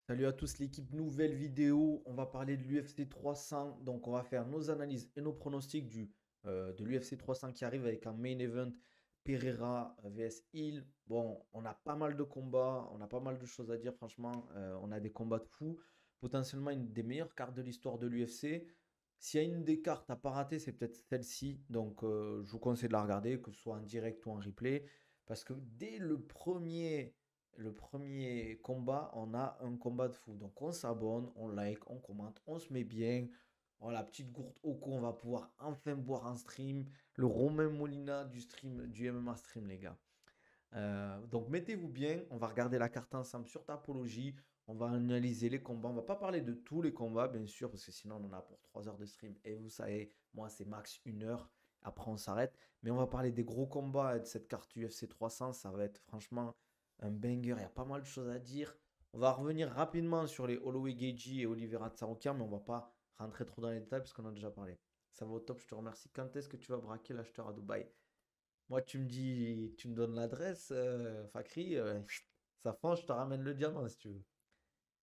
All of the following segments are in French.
Salut à tous l'équipe, nouvelle vidéo, on va parler de l'UFC 300, donc on va faire nos analyses et nos pronostics de l'UFC 300 qui arrive avec un main event Pereira vs Hill. Bon, on a pas mal de combats, on a pas mal de choses à dire franchement, on a des combats de fous, potentiellement une des meilleures cartes de l'histoire de l'UFC. S'il y a une des cartes à pas rater, c'est peut-être celle-ci, donc je vous conseille de la regarder, que ce soit en direct ou en replay, parce que dès le premier combat, on a un combat de fou. Donc on s'abonne, on like, on commente, on se met bien. Voilà, petite gourde au cou, on va pouvoir enfin boire un stream. Le Romain Molina du stream, du MMA stream, les gars. Donc mettez-vous bien, on va regarder la carte ensemble sur Tapologie. On va analyser les combats. On va pas parler de tous les combats, bien sûr, parce que sinon on en a pour 3 heures de stream. Et vous savez, moi c'est max 1 heure. Après on s'arrête. Mais on va parler des gros combats de cette carte UFC 300. Ça va être franchement un banger. Il y a pas mal de choses à dire. On va revenir rapidement sur les Holloway Gaethje et Oliveira Tsaroukian, mais on va pas rentrer trop dans les détails parce qu'on en a déjà parlé. Ça va au top, je te remercie. Quand est-ce que tu vas braquer l'acheteur à Dubaï? Moi, tu me dis, tu me donnes l'adresse, Fakri, ça franche, je te ramène le diamant si tu veux.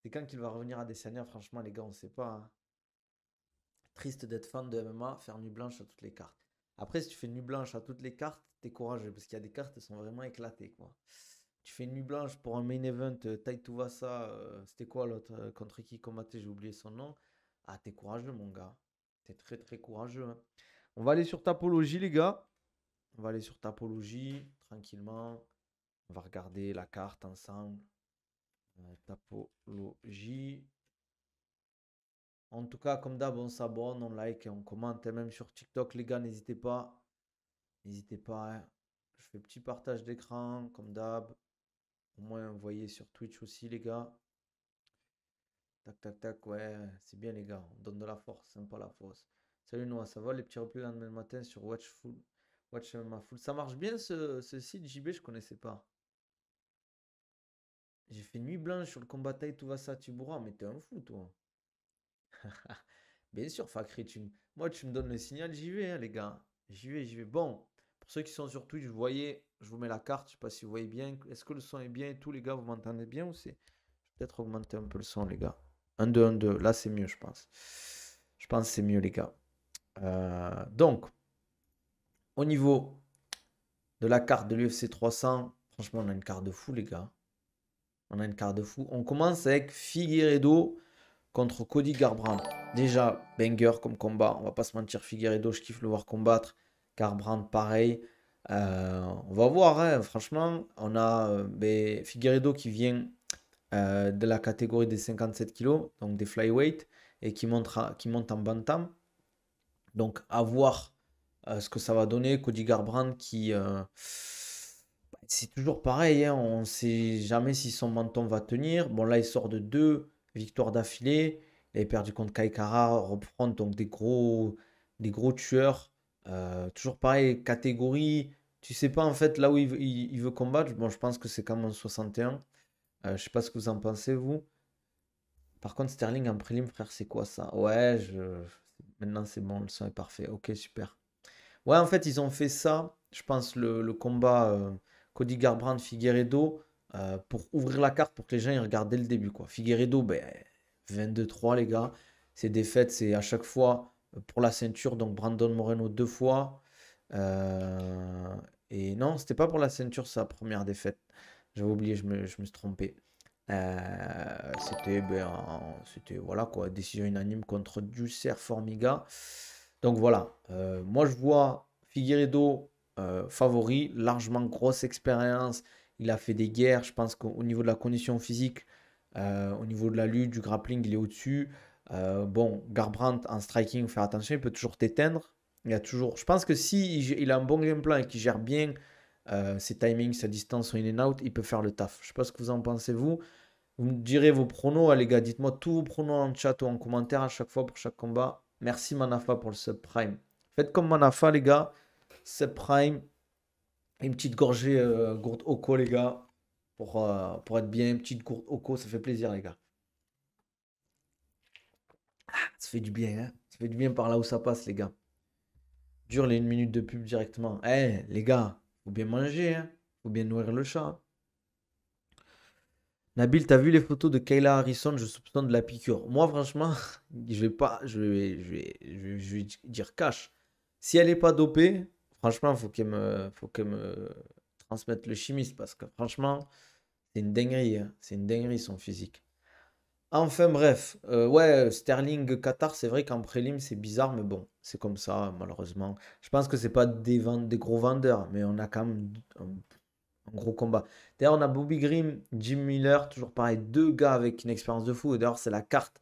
C'est quand qu'il va revenir à Desania, franchement, les gars, on sait pas, hein. Triste d'être fan de MMA, faire nuit blanche à toutes les cartes. Après, si tu fais nuit blanche à toutes les cartes, t'es courageux, parce qu'il y a des cartes qui sont vraiment éclatées, quoi. Tu fais nuit blanche pour un main event, Tai Tuivasa, c'était quoi l'autre, contre qui combattait, j'ai oublié son nom. Ah, t'es courageux, mon gars. T'es très, très courageux, hein. On va aller sur Tapologie, les gars. On va aller sur Tapologie, tranquillement. On va regarder la carte ensemble. Tapologie. En tout cas, comme d'hab, on s'abonne, on like et on commente. Et même sur TikTok, les gars, n'hésitez pas. N'hésitez pas, hein. Je fais petit partage d'écran, comme d'hab. Au moins, vous voyez sur Twitch aussi, les gars. Tac, tac, tac. Ouais, c'est bien, les gars. On donne de la force, sympa la force. Salut Noah, ça va les petits replays le lendemain matin sur Watchful. Watch MMA Full. Ça marche bien ce site JB, je connaissais pas. J'ai fait nuit blanche sur le combat Taï Tuivasa Tibura, mais t'es un fou, toi. Bien sûr, Fakri, moi, tu me donnes le signal, j'y vais, hein, les gars. J'y vais, j'y vais. Bon, pour ceux qui sont sur Twitch, vous voyez, je vous mets la carte, je sais pas si vous voyez bien. Est-ce que le son est bien et tout, les gars, vous m'entendez bien ou c'est... Je vais peut-être augmenter un peu le son, les gars. 1, 2, 1, 2. Là, c'est mieux, je pense. Je pense que c'est mieux, les gars. Donc, au niveau de la carte de l'UFC 300, franchement, on a une carte de fou, les gars. On a une carte de fou. On commence avec Figueiredo contre Cody Garbrandt. Déjà, banger comme combat. On va pas se mentir, Figueiredo, je kiffe le voir combattre. Garbrandt, pareil. On va voir, hein. Franchement, on a Figueiredo qui vient de la catégorie des 57 kilos, donc des flyweight, et qui monte en bantam. Donc, à voir ce que ça va donner. Cody Garbrandt qui... c'est toujours pareil, hein, on ne sait jamais si son menton va tenir. Bon, là, il sort de 2 victoires d'affilée. Il avait perdu contre Kai Kara, Rob Front, donc des gros tueurs. Toujours pareil, catégorie. Tu sais pas en fait là où il veut combattre. Bon, je pense que c'est quand même en 61. Je sais pas ce que vous en pensez, vous. Par contre, Sterling en prélim, frère, c'est quoi ça? Ouais, maintenant c'est bon, le son est parfait. Ok, super. Ouais, en fait, ils ont fait ça, je pense, le combat Cody Garbrandt-Figueiredo pour ouvrir la carte pour que les gens ils regardent dès le début, quoi. Figueiredo, ben, 22-3, les gars. Ses défaites, c'est à chaque fois pour la ceinture, donc Brandon Moreno 2 fois. Euh, et non, c'était pas pour la ceinture, sa première défaite. J'avais oublié, je me suis trompé. C'était voilà quoi, décision unanime contre Dulcer Formiga. Donc voilà, moi je vois Figueiredo favori, largement grosse expérience. Il a fait des guerres. Je pense qu'au niveau de la condition physique, au niveau de la lutte, du grappling, il est au-dessus. Bon, Garbrandt en striking, faut faire attention, il peut toujours t'éteindre. Il y a toujours. Je pense que si il a un bon game plan et qu'il gère bien ses timings, sa distance, son in and out, il peut faire le taf. Je sais pas ce que vous en pensez vous. Vous me direz vos pronos, hein, les gars. Dites-moi tous vos pronos en chat ou en commentaire à chaque fois pour chaque combat. Merci Manafa pour le subprime. Faites comme Manafa, les gars. Subprime. Une petite gorgée gourde Oko, les gars. Pour être bien. Une petite gourde Oko, ça fait plaisir, les gars. Ça fait du bien, hein. Ça fait du bien par là où ça passe, les gars. Dure les 1 minute de pub directement. Eh, les gars, faut bien manger, hein. Faut bien nourrir le chat. Nabil, t'as vu les photos de Kayla Harrison? Je soupçonne de la piqûre. Moi, franchement, je vais pas, je vais dire cash. Si elle est pas dopée, franchement, faut qu'elle me transmette le chimiste parce que franchement, c'est une dinguerie, hein. C'est une dinguerie son physique. Enfin bref, ouais, Sterling Qatar, c'est vrai qu'en prélim c'est bizarre, mais bon, c'est comme ça, malheureusement. Je pense que c'est pas des gros vendeurs, mais on a quand même un gros combat. D'ailleurs, on a Bobby Green, Jim Miller, toujours pareil, deux gars avec une expérience de fou. Et d'ailleurs, c'est la carte,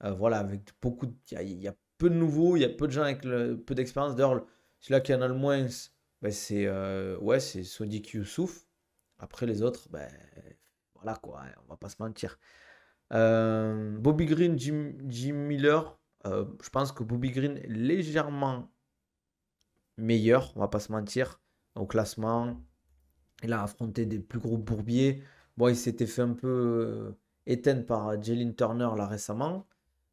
voilà, avec beaucoup il y a peu de nouveaux, il y a peu de gens avec peu d'expérience. D'ailleurs, celui-là qui en a le moins, ben, c'est ouais, c'est Sodiq Youssouf. Après les autres, ben voilà quoi, hein, on va pas se mentir. Bobby Green, Jim Miller, je pense que Bobby Green est légèrement meilleur, on va pas se mentir, au classement. Il a affronté des plus gros bourbiers. Bon, il s'était fait un peu éteindre par Jalen Turner là récemment.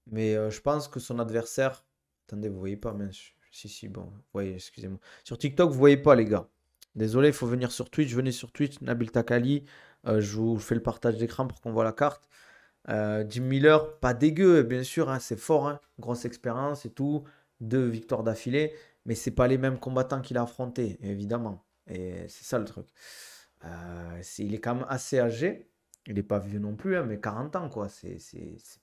Mais je pense que son adversaire. Attendez, vous voyez pas, mais si, si, bon, vous voyez, excusez-moi. Sur TikTok, vous voyez pas, les gars. Désolé, il faut venir sur Twitch. Venez sur Twitch, Nabil Takali. Je vous fais le partage d'écran pour qu'on voit la carte. Jim Miller, pas dégueu, bien sûr, hein, c'est fort, hein, grosse expérience et tout, deux victoires d'affilée, mais c'est pas les mêmes combattants qu'il a affrontés, évidemment. Et c'est ça le truc. Il est quand même assez âgé, il n'est pas vieux non plus, hein, mais 40 ans, quoi, c'est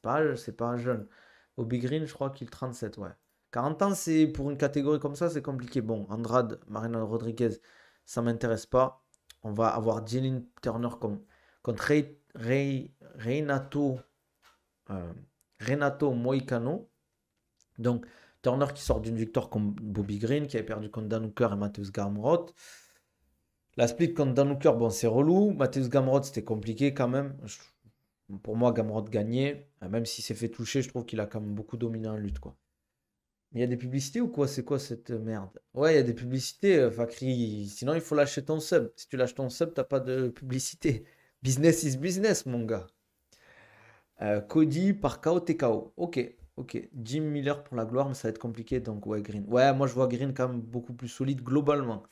pas jeune. Au Big Green, je crois qu'il a 37, ouais. 40 ans, c'est pour une catégorie comme ça, c'est compliqué. Bon, Andrade, Marina Rodriguez, ça m'intéresse pas. On va avoir Jalen Turner contre Renato, euh, Renato Moicano. Donc, Turner qui sort d'une victoire contre Bobby Green, qui avait perdu contre Dan Hooker et Mateusz Gamrot. La split contre Dan Hooker, bon, c'est relou. Mateusz Gamrot, c'était compliqué quand même. Pour moi, Gamrot gagnait. Même s'il s'est fait toucher, je trouve qu'il a quand même beaucoup dominé en lutte, quoi. Il y a des publicités ou quoi? C'est quoi cette merde? Ouais, il y a des publicités, Fakri. Sinon, il faut lâcher ton sub. Si tu lâches ton sub, t'as pas de publicité. Business is business, mon gars. Cody par KO TKO. Ok, ok. Jim Miller pour la gloire, mais ça va être compliqué. Donc, ouais, Green. Ouais, moi, je vois Green quand même beaucoup plus solide globalement.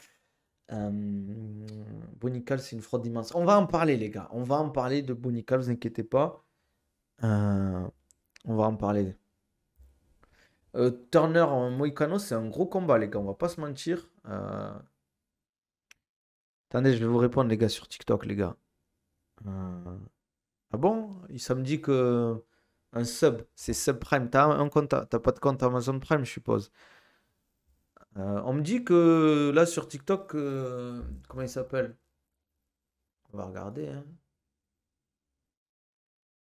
Euh, Bonical, c'est une fraude immense. On va en parler, les gars. On va en parler de Bonical, vous inquiétez pas. Euh, on va en parler. Turner en Moicano, c'est un gros combat, les gars. On va pas se mentir. Attendez, je vais vous répondre, les gars, sur TikTok, les gars. Euh, Ah bon? Ça me dit que un sub, c'est subprime. T'as un compte, t'as pas de compte Amazon Prime, je suppose. On me dit que là sur TikTok, comment il s'appelle? On va regarder, hein.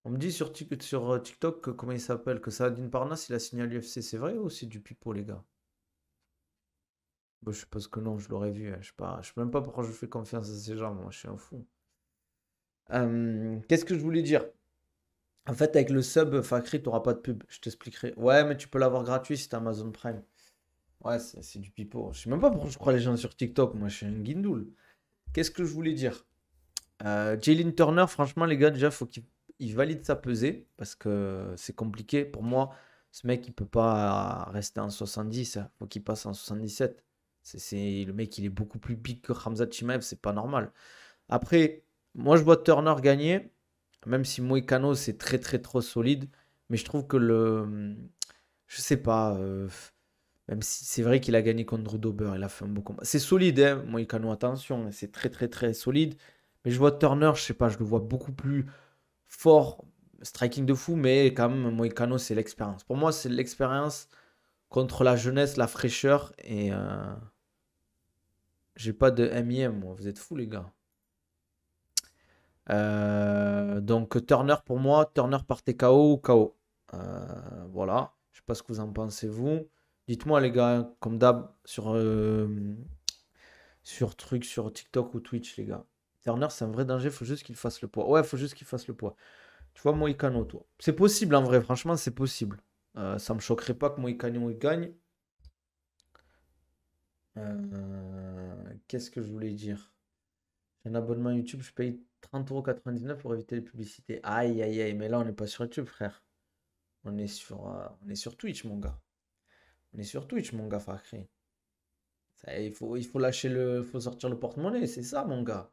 On me dit sur TikTok que comment il s'appelle? Que Saladin Parnasse, il a signé à l'UFC. C'est vrai ou c'est du pipeau, les gars? Bon, je suppose que non, je l'aurais vu, hein. Je sais même pas pourquoi je fais confiance à ces gens. Moi, je suis un fou. Qu'est-ce que je voulais dire? En fait, avec le sub Fakri, t'auras pas de pub. Je t'expliquerai. Ouais, mais tu peux l'avoir gratuit si t'as Amazon Prime. Ouais, c'est du pipeau. Je sais même pas pourquoi je crois les gens sur TikTok. Moi, je suis un guindoul. Qu'est-ce que je voulais dire? Jalen Turner, franchement, les gars, déjà, faut qu'il valide sa pesée parce que c'est compliqué. Pour moi, ce mec, il peut pas rester en 70, hein. Faut qu'il passe en 77. Le mec, il est beaucoup plus big que Khamzat Chimaev. C'est pas normal. Après, moi, je vois Turner gagner, même si Moïcano, c'est très, très, trop solide. Mais je trouve que je sais pas. Même si c'est vrai qu'il a gagné contre Drew Dober, il a fait un beau combat. C'est solide, hein, Moïcano, attention, hein, c'est très très très solide. Mais je vois Turner, je sais pas, je le vois beaucoup plus fort, striking de fou, mais quand même, Moïcano, c'est l'expérience. Pour moi, c'est l'expérience contre la jeunesse, la fraîcheur, et j'ai pas de MIM, moi, vous êtes fous, les gars. Donc Turner pour moi, Turner par TKO ou KO. Voilà, je sais pas ce que vous en pensez, vous. Dites-moi, les gars, hein, comme d'hab, sur TikTok ou Twitch, les gars. Turner, c'est un vrai danger, faut juste qu'il fasse le poids. Ouais, faut juste qu'il fasse le poids. Tu vois, Moïcano, toi. C'est possible en vrai, franchement, c'est possible. Ça me choquerait pas que Moïcano il gagne. Qu'est-ce que je voulais dire? J'ai un abonnement YouTube, je paye 30,99 € pour éviter les publicités. Aïe, aïe, aïe, mais là, on n'est pas sur YouTube, frère. On est sur Twitch, mon gars. On est sur Twitch, mon gars, Fakri. Il faut lâcher faut sortir le porte-monnaie, c'est ça, mon gars.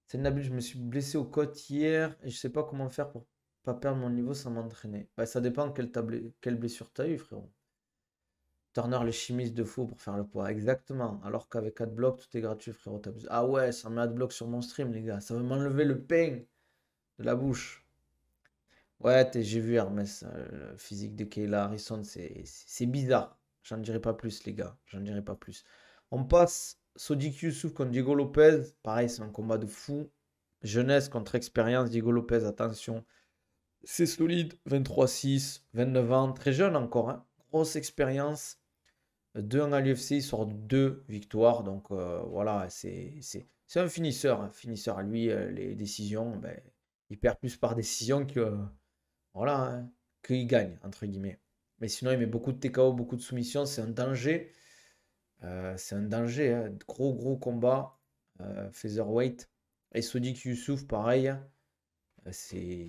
C'est Nabil, je me suis blessé aux côtes hier et je sais pas comment faire pour pas perdre mon niveau sans m'entraîner. Bah, ça dépend quelle blessure t'as eu, frérot. Turner, les chimistes de fou pour faire le poids. Exactement. Alors qu'avec Adblock, tout est gratuit, frérot. T'abuses. Ah ouais, ça met Adblock sur mon stream, les gars. Ça va m'enlever le pain de la bouche. Ouais, j'ai vu Hermès, le physique de Kayla Harrison, c'est bizarre. J'en dirai pas plus, les gars. J'en dirai pas plus. On passe Sodiq Youssouf contre Diego Lopez. Pareil, c'est un combat de fou. Jeunesse contre expérience. Diego Lopez, attention. C'est solide. 23-6, 29 ans. Très jeune encore, hein. Grosse expérience. 2 ans à l'UFC, il sort de 2 victoires. Donc voilà, c'est un finisseur. Un finisseur à lui, les décisions, ben, il perd plus par décision que. Voilà, hein, qu'il gagne, entre guillemets. Mais sinon, il met beaucoup de TKO, beaucoup de soumissions. C'est un danger. C'est un danger, hein. Gros, gros combat. Featherweight. Et Sodiq Youssouf, pareil. C'est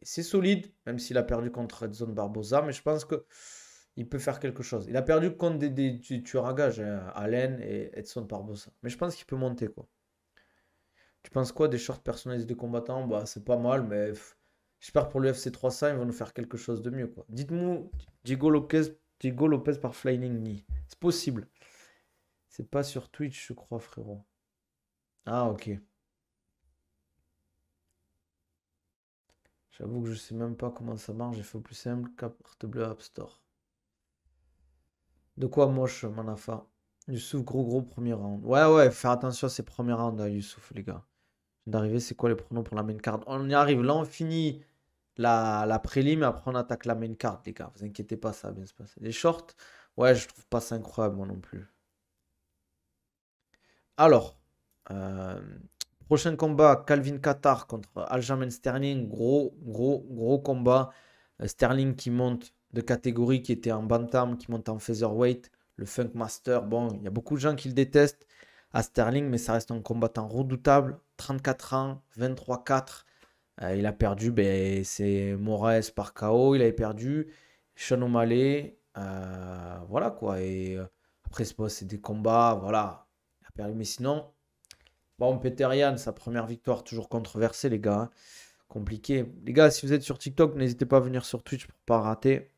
solide, même s'il a perdu contre Edson Barboza. Mais je pense que il peut faire quelque chose. Il a perdu contre des tueurs à gages, hein, Allen et Edson Barboza. Mais je pense qu'il peut monter, quoi. Tu penses quoi des shorts personnalisés de combattants? Bah, c'est pas mal, mais j'espère pour l'UFC 300, ils vont nous faire quelque chose de mieux, quoi. Dites-moi, Diego Lopez par Flying Knee. C'est possible. C'est pas sur Twitch, je crois, frérot. Ah, ok. J'avoue que je sais même pas comment ça marche. J'ai fait au plus simple, carte bleue App Store. De quoi moche, Manafa? Youssouf, gros gros premier round. Ouais, ouais, faire attention à ces premiers rounds à Youssouf, les gars. D'arriver, c'est quoi les pronoms pour la main card? On y arrive. Là, on finit la prélim, et après on attaque la main card, les gars. Vous inquiétez pas, ça va bien se passer. Les shorts, ouais, je trouve pas ça incroyable, moi non plus. Alors, euh, prochain combat, Calvin Kattar contre Aljamain Sterling. Gros, gros, gros combat. Sterling qui monte de catégorie, qui était en bantam, qui monte en featherweight. Le Funk Master, bon, il y a beaucoup de gens qui le détestent à Sterling, mais ça reste un combattant redoutable. 34 ans, 23-4. Il a perdu, ben, c'est Moraes par KO. Il avait perdu Sean O'Malley. Voilà quoi. Et après, c'est des combats. Voilà. Il a perdu. Mais sinon, bon, Peter Yan, sa première victoire, toujours controversée, les gars, hein. Compliqué. Les gars, si vous êtes sur TikTok, n'hésitez pas à venir sur Twitch pour pas rater.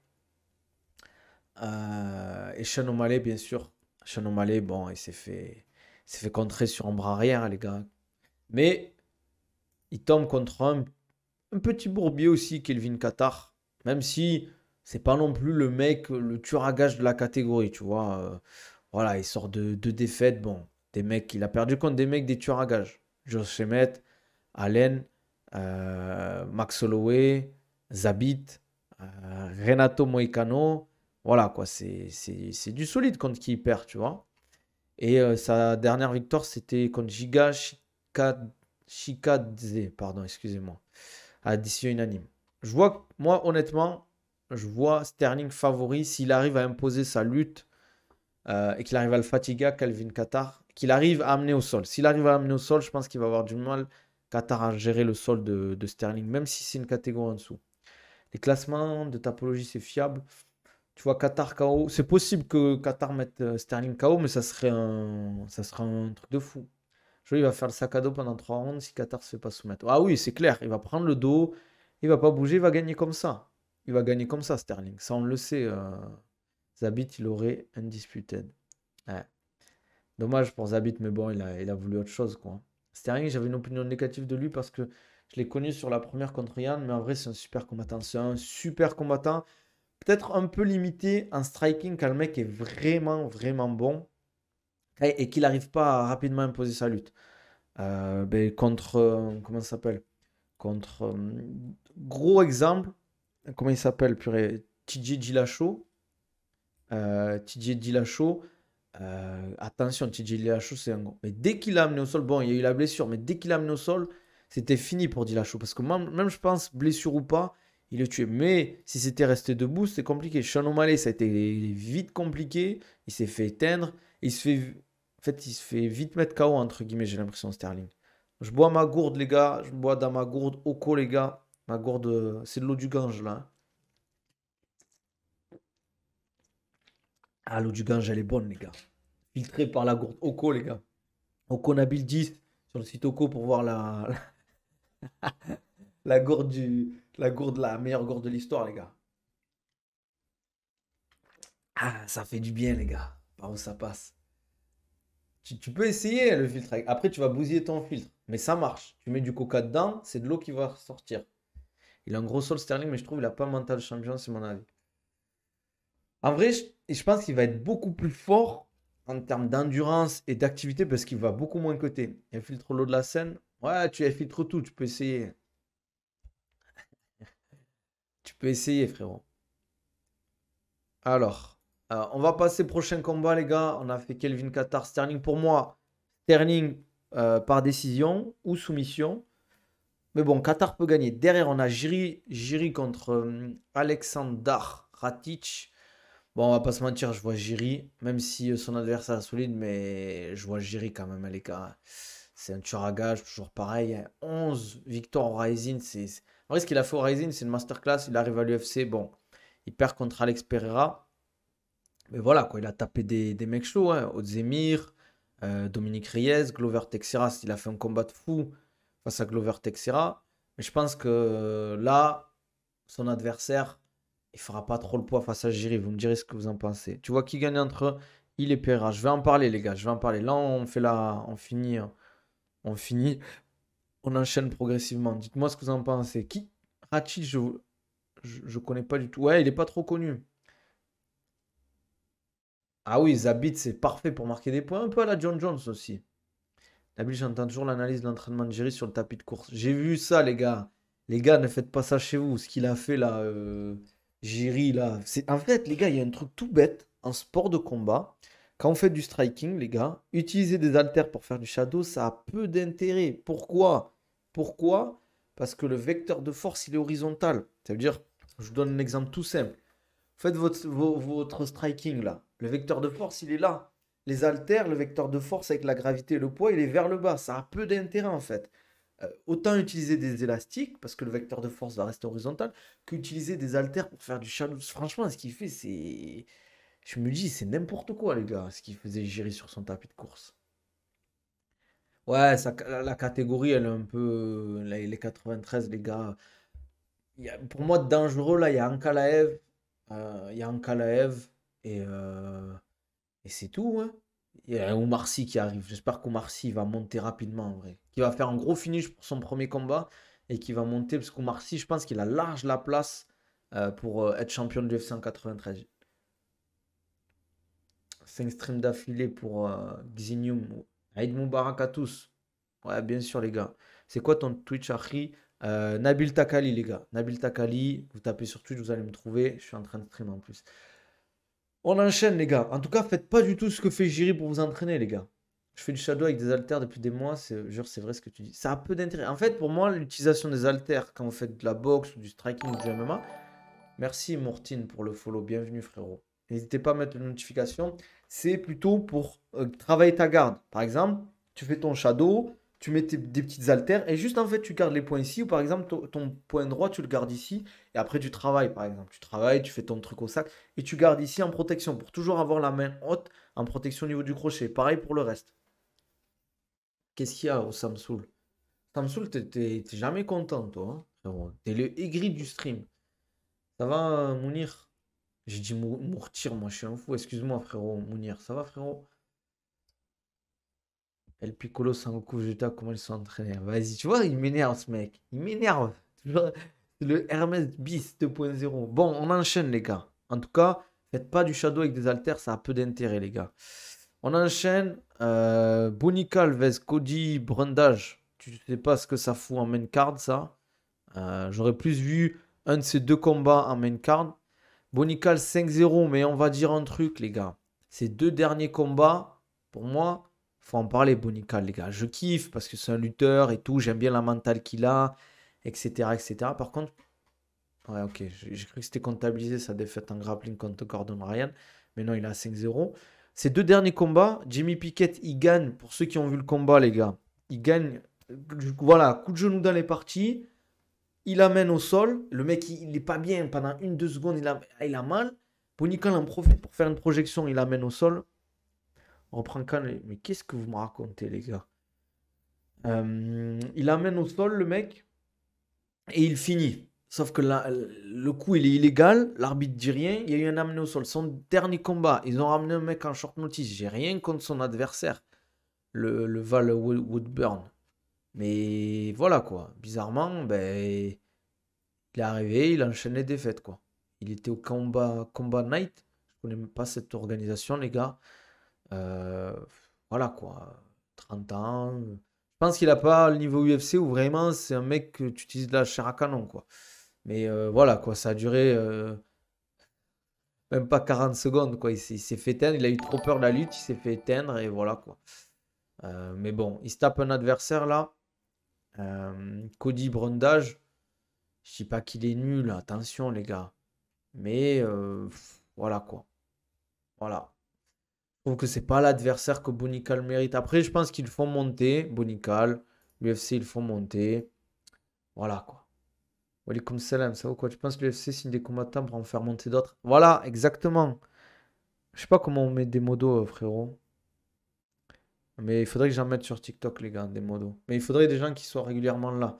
Et Sean O'Malley, bien sûr. Sean O'Malley, bon, il s'est fait contrer sur un bras arrière, les gars. Mais il tombe contre un petit bourbier aussi, Kelvin Kattar. Même si c'est pas non plus le mec, le tueur à gage de la catégorie, tu vois. Voilà, il sort de deux défaites. Bon, des mecs, il a perdu contre des mecs, des tueurs à gage. Josh Emmett, Allen, Max Holloway, Zabit, Renato Moicano. Voilà, quoi, c'est du solide contre qui il perd, tu vois. Et sa dernière victoire, c'était contre Giga Chikadze, pardon, excusez-moi, à décision unanime. Moi, honnêtement, je vois Sterling favori s'il arrive à imposer sa lutte et qu'il arrive à le fatiguer à Calvin Kattar, qu'il arrive à amener au sol. S'il arrive à amener au sol, je pense qu'il va avoir du mal, Kattar, à gérer le sol de Sterling, même si c'est une catégorie en dessous. Les classements de Tapologie, c'est fiable. Tu vois, Qatar KO. C'est possible que Qatar mette Sterling KO, mais ça serait un truc de fou. Je vois, il va faire le sac à dos pendant 3 rounds si Qatar se fait pas soumettre. Ah oui, c'est clair. Il va prendre le dos. Il va pas bouger. Il va gagner comme ça. Il va gagner comme ça, Sterling. Ça, on le sait. Zabit, il aurait undisputed. Ouais. Dommage pour Zabit, mais bon, il a voulu autre chose, quoi. Sterling, j'avais une opinion négative de lui parce que je l'ai connu sur la première contre Yann, mais en vrai, c'est un super combattant. C'est un super combattant. Peut-être un peu limité en striking quand le mec est vraiment, vraiment bon et qu'il n'arrive pas à rapidement imposer sa lutte. Ben, contre, comment ça s'appelle? Contre, gros exemple, comment il s'appelle, purée? TJ Dillashaw. TJ Dillashaw, attention, TJ Dillashaw, c'est un gros. Mais dès qu'il l'a amené au sol, bon, il y a eu la blessure, mais dès qu'il l'a amené au sol, c'était fini pour Dillashaw. Parce que même, je pense, blessure ou pas, il le tuait. Mais si c'était resté debout, c'était compliqué. Sean O'Malley, ça a été vite compliqué. Il s'est fait éteindre. En fait, il se fait vite mettre KO, entre guillemets, j'ai l'impression, Sterling. Je bois ma gourde, les gars. Je bois dans ma gourde Oko, les gars. Ma gourde, c'est de l'eau du Gange, là, hein. Ah, l'eau du Gange, elle est bonne, les gars. Filtrée par la gourde Oko, les gars. Oko Nabil 10. sur le Sitoko pour voir la gourde la meilleure gourde de l'histoire, les gars. Ah, ça fait du bien, les gars. Par où ça passe. Tu peux essayer le filtre. Après, tu vas bousiller ton filtre. Mais ça marche. Tu mets du coca dedans, c'est de l'eau qui va sortir. Il a un gros sol Sterling, mais je trouve qu'il a pas le mental champion, c'est mon avis. En vrai, je pense qu'il va être beaucoup plus fort en termes d'endurance et d'activité parce qu'il va beaucoup moins coter. Il filtre l'eau de la Seine. Ouais, tu filtres tout, tu peux essayer. Tu peux essayer, frérot. Alors, on va passer prochain combat, les gars. On a fait Kelvin Qatar, Sterling. Pour moi, Sterling par décision ou soumission. Mais bon, Qatar peut gagner. Derrière, on a Jiri contre Aleksandar Ratic. Bon, on va pas se mentir, je vois Jiri, même si son adversaire est solide, mais je vois Jiri quand même, les gars. C'est un tueur à gage, toujours pareil, hein. 11 victoires au Rising. En vrai, ce qu'il a fait au Rising, c'est une masterclass. Il arrive à l'UFC. Bon, il perd contre Alex Pereira. Mais voilà, quoi, il a tapé des mecs chauds, hein. Ozdemir, Dominique Reyes, Glover Teixeira. Il a fait un combat de fou face à Glover Teixeira. Mais je pense que là, son adversaire, il fera pas trop le poids face à Jiri. Vous me direz ce que vous en pensez. Tu vois qui gagne entre il et Pereira. Je vais en parler, les gars. Je vais en parler. Là, on finit, on enchaîne progressivement. Dites-moi ce que vous en pensez. Qui Rachi, je connais pas du tout. Ouais, il est pas trop connu. Ah oui, Zabit, c'est parfait pour marquer des points. Un peu à la John Jones aussi. Nabil, j'entends toujours l'analyse de l'entraînement de Jiri sur le tapis de course. J'ai vu ça, les gars. Les gars, ne faites pas ça chez vous. Ce qu'il a fait là, Jiri, là. En fait, les gars, il y a un truc tout bête en sport de combat. Quand on fait du striking, les gars, utiliser des haltères pour faire du shadow, ça a peu d'intérêt. Pourquoi? Pourquoi? Parce que le vecteur de force, il est horizontal. Ça veut dire, je vous donne un exemple tout simple. Faites votre striking là. Le vecteur de force, il est là. Les haltères, le vecteur de force avec la gravité et le poids, il est vers le bas. Ça a peu d'intérêt en fait. Autant utiliser des élastiques, parce que le vecteur de force va rester horizontal, qu'utiliser des haltères pour faire du shadow. Franchement, ce qu'il fait, c'est. Je me dis, c'est n'importe quoi, les gars, ce qu'il faisait gérer sur son tapis de course. Ouais, la catégorie, elle est un peu. Les 93, les gars. Pour moi, dangereux, là, il y a Ankalaev et, euh, et c'est tout, hein. Il y a Oumar Sy qui arrive. J'espère qu'Oumar Sy va monter rapidement, en vrai. Qui va faire un gros finish pour son premier combat et qui va monter, parce qu'Oumar Sy, je pense qu'il a large la place pour être champion de l'UFC en 93. 5 streams d'affilée pour Xinium. Aïd Moubarak à tous. Ouais, bien sûr, les gars. C'est quoi ton Twitch, Harry? Nabil Takali, les gars. Nabil Takali, vous tapez sur Twitch, vous allez me trouver. Je suis en train de stream en plus. On enchaîne, les gars. En tout cas, faites pas du tout ce que fait Jiri pour vous entraîner, les gars. Je fais du shadow avec des haltères depuis des mois. Jure, c'est vrai ce que tu dis. Ça a peu d'intérêt. En fait, pour moi, l'utilisation des haltères quand vous faites de la boxe ou du striking ou du MMA. Merci, Mortine, pour le follow. Bienvenue, frérot. N'hésitez pas à mettre une notification. C'est plutôt pour travailler ta garde. Par exemple, tu fais ton shadow, tu mets des petites haltères et juste en fait, tu gardes les points ici ou par exemple, ton point droit, tu le gardes ici et après, tu travailles par exemple. Tu travailles, tu fais ton truc au sac et tu gardes ici en protection pour toujours avoir la main haute en protection au niveau du crochet. Pareil pour le reste. Qu'est-ce qu'il y a au Samsoul? Samsoul, t'es jamais content, toi, hein, frérot. T'es le aigri du stream. Ça va, Mounir? J'ai dit Mourtir, moi je suis un fou. Excuse-moi, frérot. Mounir, ça va, frérot? El Piccolo, Sangoku, Vegeta, comment ils sont entraînés? Vas-y, tu vois, il m'énerve ce mec. Il m'énerve. Toujours le Hermès bis 2.0. Bon, on enchaîne, les gars. En tout cas, faites pas du shadow avec des haltères, ça a peu d'intérêt, les gars. On enchaîne. Bonical vs Cody Brundage. Tu sais pas ce que ça fout en main card, ça. J'aurais plus vu un de ces deux combats en main card. Bonical 5-0, mais on va dire un truc, les gars. Ces deux derniers combats, pour moi, faut en parler, Bonical, les gars. Je kiffe parce que c'est un lutteur et tout. J'aime bien la mentale qu'il a, etc., etc. Par contre, ouais, ok, j'ai cru que c'était comptabilisé sa défaite en grappling contre Gordon Ryan. Mais non, il a 5-0. Ces deux derniers combats, Jimmy Pickett, il gagne. Pour ceux qui ont vu le combat, les gars, il gagne. Voilà, coup de genou dans les parties. Il amène au sol. Le mec, il n'est pas bien. Pendant 1-2 secondes, il a mal. Bonical en profite pour faire une projection. Il amène au sol. On reprend quand. Mais qu'est-ce que vous me racontez, les gars? Il amène au sol le mec et il finit. Sauf que le coup, il est illégal, l'arbitre dit rien, il y a eu un amené au sol. Son dernier combat, ils ont ramené un mec en short notice. J'ai rien contre son adversaire, le Val Woodburn. Mais voilà quoi, bizarrement, ben, il est arrivé, il a enchaîné les défaites quoi. Il était au Combat Night, je connais même pas cette organisation les gars. Euh, voilà quoi, 30 ans. Je pense qu'il a pas le niveau UFC où vraiment c'est un mec que tu utilises de la chair à canon quoi. Mais voilà quoi, ça a duré même pas 40 secondes quoi. Il s'est fait éteindre, il a eu trop peur de la lutte, il s'est fait éteindre et voilà quoi. Mais bon, il se tape un adversaire là, Cody Brundage. Je dis pas qu'il est nul, attention les gars. Mais voilà quoi. Voilà. Je trouve que c'est pas l'adversaire que Bonical mérite. Après, je pense qu'ils le font monter. Bonical, l'UFC, ils le font monter. Voilà quoi. Walaikum salam, ça va quoi? Tu penses que l'UFC signe des combattants pour en faire monter d'autres? Voilà, exactement. Je sais pas comment on met des modos, frérot. Mais il faudrait que j'en mette sur TikTok, les gars, des modos. Mais il faudrait des gens qui soient régulièrement là.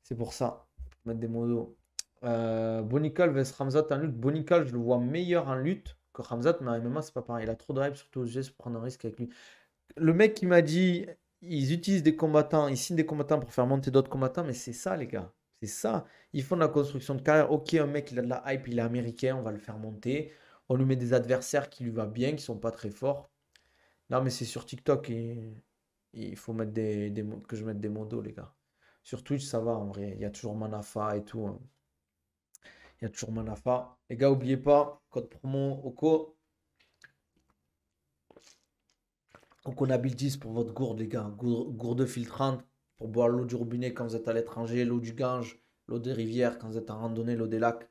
C'est pour ça. Mettre des modos. Bonical vs Ramzat en lutte. Bonical, je le vois meilleur en lutte que Ramzat, mais en MMA, c'est pas pareil. Il a trop de hype, surtout aux US, pour prendre un risque avec lui. Le mec qui m'a dit, ils utilisent des combattants, ils signent des combattants pour faire monter d'autres combattants, mais c'est ça, les gars. C'est ça. Ils font de la construction de carrière. Ok, un mec, il a de la hype, il est américain, on va le faire monter. On lui met des adversaires qui lui va bien, qui sont pas très forts. Non, mais c'est sur TikTok et il faut mettre que je mette des modos, les gars. Sur Twitch, ça va en vrai. Il y a toujours Manafa et tout, hein. Il y a toujours Manafa. Les gars, n'oubliez pas, code promo Oko Nabil 10 pour votre gourde, les gars. Gourde filtrante pour boire l'eau du robinet quand vous êtes à l'étranger, l'eau du Gange, l'eau des rivières quand vous êtes en randonnée, l'eau des lacs.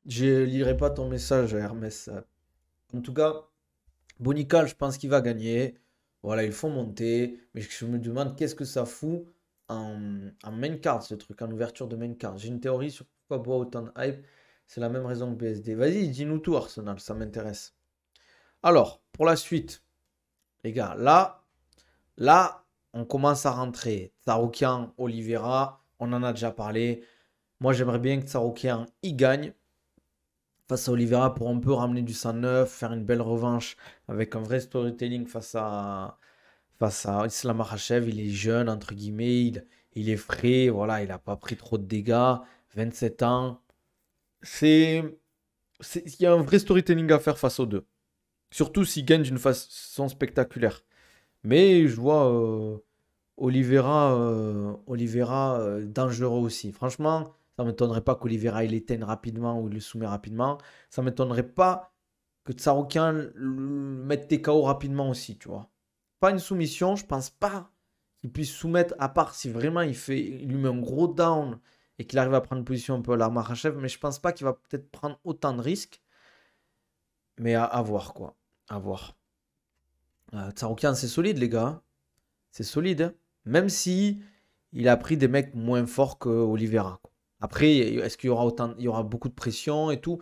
Je lirai pas ton message, Hermès. En tout cas, Bonical, je pense qu'il va gagner. Voilà, ils font monter. Mais je me demande qu'est-ce que ça fout en main card, ce truc, en ouverture de main card. J'ai une théorie sur pourquoi boit autant de hype. C'est la même raison que BSD. Vas-y, dis-nous tout, Arsenal, ça m'intéresse. Alors, pour la suite, les gars, là, on commence à rentrer. Tsaroukian, Oliveira, on en a déjà parlé. Moi, j'aimerais bien que Tsaroukian y gagne face à Oliveira pour un peu ramener du sang neuf, faire une belle revanche avec un vrai storytelling face à Islam Makhachev. Il est jeune, entre guillemets, il est frais, voilà, il n'a pas pris trop de dégâts, 27 ans. C'est, il y a un vrai storytelling à faire face aux deux. Surtout s'il gagne d'une façon spectaculaire. Mais je vois Oliveira dangereux aussi. Franchement, ça ne m'étonnerait pas qu'Oliveira il éteigne rapidement ou il le soumet rapidement. Ça ne m'étonnerait pas que Tsaroukian le mette TKO rapidement aussi, tu vois. Pas une soumission, je pense pas qu'il puisse soumettre, à part si vraiment il lui met un gros down et qu'il arrive à prendre une position un peu à la Makhachev, mais je pense pas qu'il va peut-être prendre autant de risques. Mais à voir, quoi. À voir. Tsaroukian, c'est solide, les gars. C'est solide, hein. Même si il a pris des mecs moins forts que Oliveira, quoi. Après, est-ce qu'il y aura autant, il y aura beaucoup de pression et tout?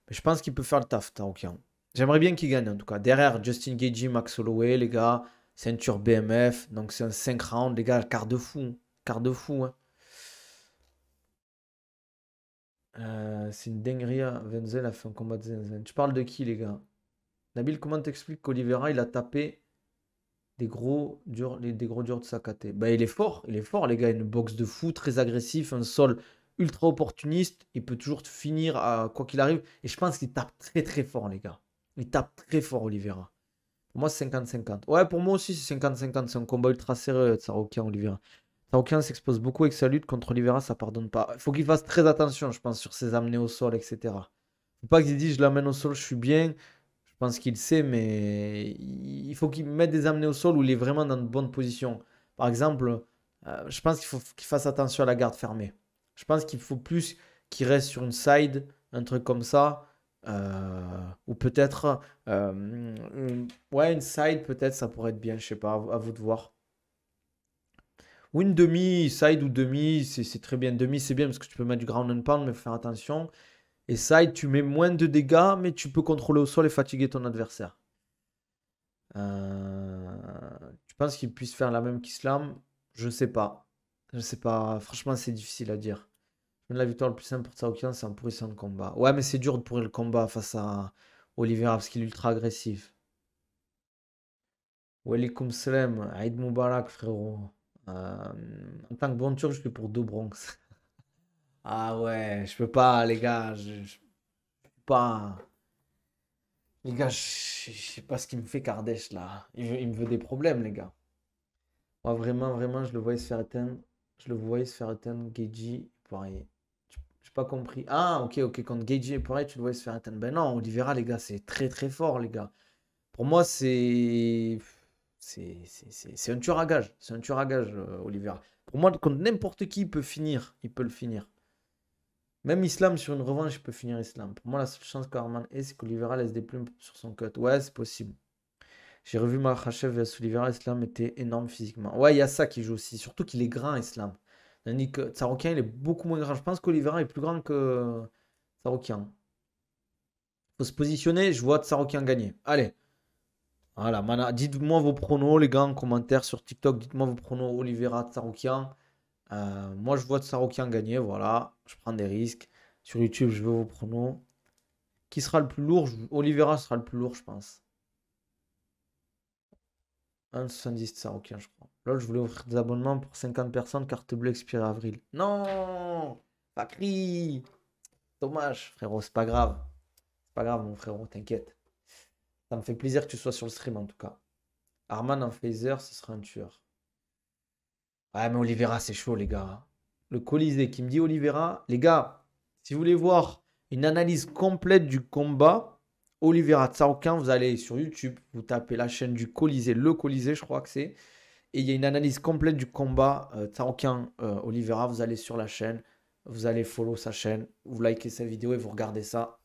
Mais je pense qu'il peut faire le taf, Tsaroukian. J'aimerais bien qu'il gagne en tout cas. Derrière, Justin Gaethje, Max Holloway, les gars. Ceinture BMF. Donc c'est un 5 rounds, les gars. Quart de fou. Quart de fou, hein. C'est une dinguerie, hein. Wenzel a fait un combat de Zenzen. Tu parles de qui, les gars? Nabil, comment t'expliques qu'Oliveira, il a tapé des gros durs de Sakaté? Bah, il est fort, les gars. Une boxe de fou, très agressif, un sol ultra opportuniste. Il peut toujours finir à quoi qu'il arrive. Et je pense qu'il tape très très fort, les gars. Il tape très fort, Oliveira. Pour moi, c'est 50-50. Ouais, pour moi aussi, c'est 50-50. C'est un combat ultra serré, Tsaroukian, Oliveira. Tsaroukian s'expose beaucoup avec sa lutte contre Oliveira, ça pardonne pas. Il faut qu'il fasse très attention, je pense, sur ses amenés au sol, etc. Faut pas qu'il dise je l'amène au sol, je suis bien. Je pense qu'il sait, mais il faut qu'il mette des amenés au sol où il est vraiment dans de bonnes positions. Par exemple, je pense qu'il faut qu'il fasse attention à la garde fermée. Je pense qu'il faut plus qu'il reste sur une side, un truc comme ça. Ou peut-être, ouais, une side, peut-être, ça pourrait être bien, je sais pas, à vous de voir. Ou une demi, side ou demi, c'est très bien. Demi, c'est bien parce que tu peux mettre du ground and pound, mais faut faire attention. Et side, tu mets moins de dégâts, mais tu peux contrôler au sol et fatiguer ton adversaire. Tu penses qu'il puisse faire la même qu'Islam? Je sais pas. Je sais pas. Franchement, c'est difficile à dire. La victoire le plus simple pour Tsarukyan, c'est en pourrissant le combat. Ouais, mais c'est dur de pourrir le combat face à Oliveira parce qu'il est ultra agressif. Walaikum salam, Aïd Moubarak, frérot. En tant que bon turc, je suis pour deux Bronx. Ah ouais, je peux pas, les gars. Je peux pas. Les gars, je sais pas ce qui me fait Kardesh là. Il me veut des problèmes, les gars. Moi, vraiment, vraiment, je le voyais se faire éteindre. Je le voyais se faire éteindre. Geji, pareil. J'ai pas compris. Ah, ok, ok. Quand Geji est pareil, tu le voyais se faire éteindre. Ben non, Oliveira, les gars, c'est très très fort, les gars. Pour moi, c'est un tueur à gage. C'est un tueur à gage, Oliveira. Pour moi, contre n'importe qui, il peut finir. Il peut le finir. Même Islam, sur une revanche, il peut finir Islam. Pour moi, la seule chance qu'Arman ait, c'est qu'Oliveira laisse des plumes sur son cut. Ouais, c'est possible. J'ai revu Makhachev vs Oliveira. Islam était énorme physiquement. Ouais, il y a ça qui joue aussi. Surtout qu'il est grand, Islam. Tandis que Tsarokyan, il est beaucoup moins grand. Je pense qu'Oliveira est plus grand que Tsarokyan. Faut se positionner. Je vois Tsarokyan gagner. Allez. Voilà, dites-moi vos pronos, les gars, en commentaire sur TikTok. Dites-moi vos pronos Oliveira, Tsarokyan. Moi, je vois Tsarokyan gagner. Voilà. Je prends des risques. Sur YouTube, je veux vos pronos. Qui sera le plus lourd? Oliveira sera le plus lourd, je pense. 1,70 Tsarokyan, je crois. Là, je voulais offrir des abonnements pour 50 personnes, carte bleue expirée avril. Non! Fakri! Dommage, frérot, c'est pas grave. C'est pas grave, mon frérot, t'inquiète. Ça me fait plaisir que tu sois sur le stream, en tout cas. Arman en phaser, ce sera un tueur. Ouais, mais Oliveira, c'est chaud, les gars. Le Colisée qui me dit Oliveira. Les gars, si vous voulez voir une analyse complète du combat, Oliveira Tsarokyan, vous allez sur YouTube, vous tapez la chaîne du Colisée, le Colisée, je crois que c'est. Et il y a une analyse complète du combat Tsarokyan Oliveira. Vous allez sur la chaîne, vous allez follow sa chaîne, vous likez sa vidéo et vous regardez ça.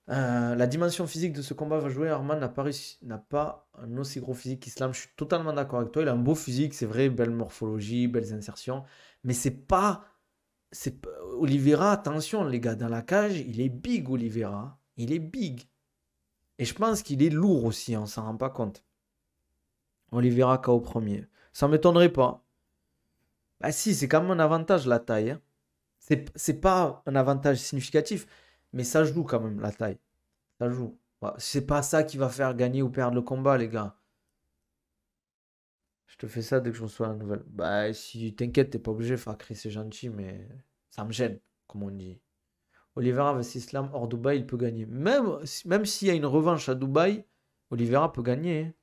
La dimension physique de ce combat va jouer. Arman n'a pas un aussi gros physique qu'Islam. Je suis totalement d'accord avec toi. Il a un beau physique, c'est vrai, belle morphologie, belles insertions. Mais c'est pas. Oliveira, attention, les gars, dans la cage, il est big, Oliveira. Il est big. Et je pense qu'il est lourd aussi, on s'en rend pas compte. Oliveira KO premier. Ça m'étonnerait pas. Bah si, c'est quand même un avantage la taille, hein. C'est pas un avantage significatif, mais ça joue quand même la taille. Ça joue. Ouais, c'est pas ça qui va faire gagner ou perdre le combat, les gars. Je te fais ça dès que je reçois la nouvelle. Bah, si t'inquiète, t'es pas obligé, Fakri, c'est gentil, mais ça me gêne, comme on dit. Oliveira vs Islam hors Dubaï, il peut gagner. Même s'il y a une revanche à Dubaï, Oliveira peut gagner, hein.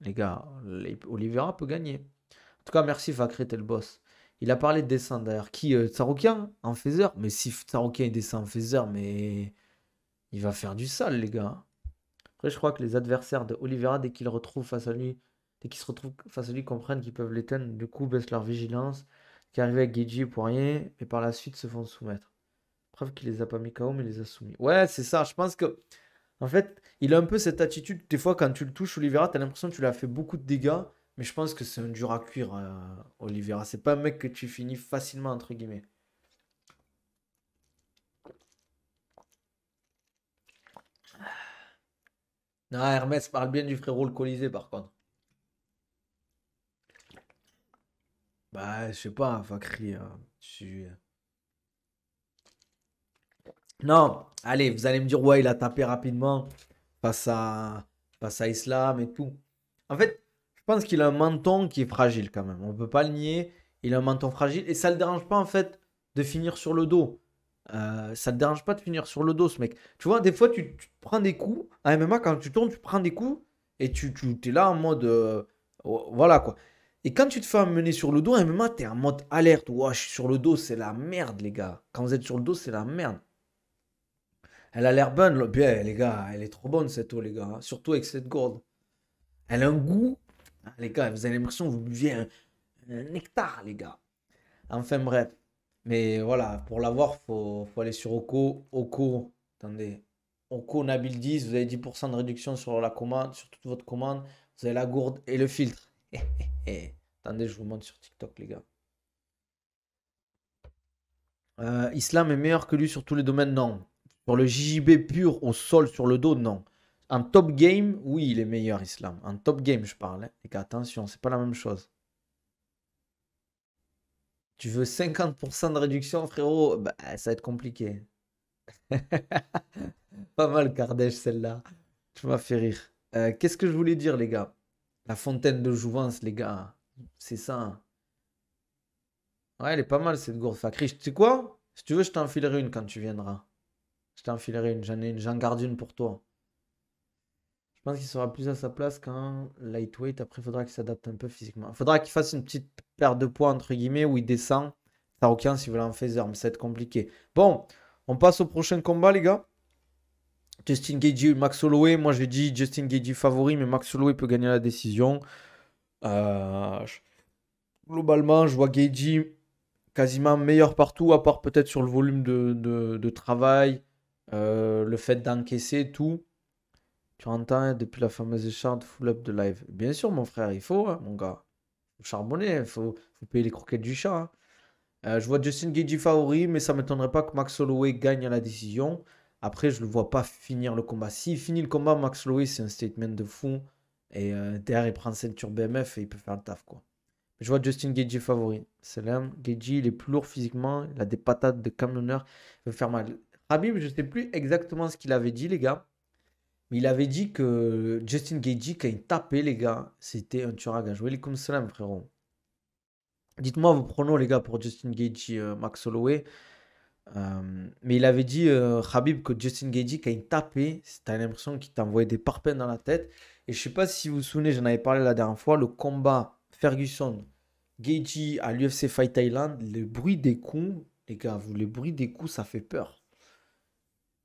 Les gars, Oliveira peut gagner. En tout cas, merci Fakri, t'es le boss. Il a parlé de descendre d'ailleurs. Qui Tsarokyan en phaser? Mais si Tsarokyan descend en phaser, mais il va faire du sale, les gars. Après, je crois que les adversaires de Oliveira, dès qu'ils se retrouvent face à lui, comprennent qu'ils peuvent l'éteindre. Du coup, baissent leur vigilance. Qui arrive avec Geji pour rien, et par la suite se font soumettre. Preuve qu'il les a pas mis KO, mais il les a soumis. Ouais, c'est ça. Je pense que, en fait, il a un peu cette attitude. Des fois, quand tu le touches, Oliveira, t'as l'impression que tu lui as fait beaucoup de dégâts. Mais je pense que c'est un dur à cuire, Oliveira. C'est pas un mec que tu finis facilement, entre guillemets. Non, Hermès parle bien du frérot le Colisée, par contre. Bah, je sais pas, Fakri. Non, allez, vous allez me dire, ouais, il a tapé rapidement face à, face à Islam et tout. En fait, je pense qu'il a un menton qui est fragile quand même. On peut pas le nier. Il a un menton fragile et ça le dérange pas en fait de finir sur le dos. Ça te dérange pas de finir sur le dos, ce mec. Tu vois, des fois, tu te prends des coups. À MMA, quand tu tournes, tu prends des coups et tu es là en mode. Voilà quoi. Et quand tu te fais amener sur le dos, à MMA, tu es en mode alerte. Ouah, je suis sur le dos, c'est la merde, les gars. Quand vous êtes sur le dos, c'est la merde. Elle a l'air bonne, bien, les gars. Elle est trop bonne, cette eau, les gars, hein. Surtout avec cette gourde. Elle a un goût. Ah, les gars, vous avez l'impression que vous buvez un nectar, les gars. Enfin, bref. Mais voilà, pour l'avoir, faut aller sur Oko. Oko, attendez. Oko Nabil 10, vous avez 10% de réduction sur la commande, sur toute votre commande. Vous avez la gourde et le filtre. Attendez, je vous montre sur TikTok, les gars. Islam est meilleur que lui sur tous les domaines, non. Sur le JJB pur au sol, sur le dos, non. En top game, oui, il est meilleur, Islam. En top game, je parle. Hein. Les gars, attention, c'est pas la même chose. Tu veux 50% de réduction, frérot? Bah, ça va être compliqué. Pas mal, Kardec, celle-là. Tu m'as fait rire. Qu'est-ce que je voulais dire, les gars? La fontaine de jouvence, les gars. C'est ça. Hein. Ouais, elle est pas mal, cette gourde Fakri. Tu sais quoi? Si tu veux, je t'enfilerai une quand tu viendras. Je t'enfilerai une. J'en garde une pour toi. Je pense qu'il sera plus à sa place qu'un lightweight. Après, il faudra qu'il s'adapte un peu physiquement. Il faudra qu'il fasse une petite perte de poids, entre guillemets, où il descend. Saroukian, s'il veut en phaser, mais ça va être compliqué. Bon, on passe au prochain combat, les gars. Justin Gaethje, Max Holloway. Moi, j'ai dit Justin Gaethje favori, mais Max Holloway peut gagner la décision. Globalement, je vois Gaethje quasiment meilleur partout, à part peut-être sur le volume de travail, le fait d'encaisser tout. Tu entends hein, depuis la fameuse charte full up de live. Bien sûr, mon frère, il faut, hein, mon gars. Faut charbonner, faut payer les croquettes du chat. Hein. Je vois Justin Gaethje favori, mais ça ne m'étonnerait pas que Max Holloway gagne à la décision. Après, je ne le vois pas finir le combat. S'il finit le combat, Max Holloway, c'est un statement de fou. Et derrière, il prend ceinture BMF et il peut faire le taf, quoi. Je vois Justin Gaethje favori. Salam, Gaethje, il est plus lourd physiquement. Il a des patates de camionneur. Il veut faire mal. Khabib, je ne sais plus exactement ce qu'il avait dit, les gars. Mais il avait dit que Justin Gaethje, quand il tapait, les gars, c'était un tueur à gages. Welcome salam, frérot. Dites-moi vos pronos, les gars, pour Justin Gaethje, Max Holloway. Mais il avait dit, Khabib, que Justin Gaethje, quand il tapait, t'as l'impression qu'il t'envoyait des parpaings dans la tête. Et je sais pas si vous vous souvenez, j'en avais parlé la dernière fois, le combat Ferguson, Gaethje à l'UFC Fight Thailand, le bruit des coups, les gars, vous, le bruit des coups, ça fait peur.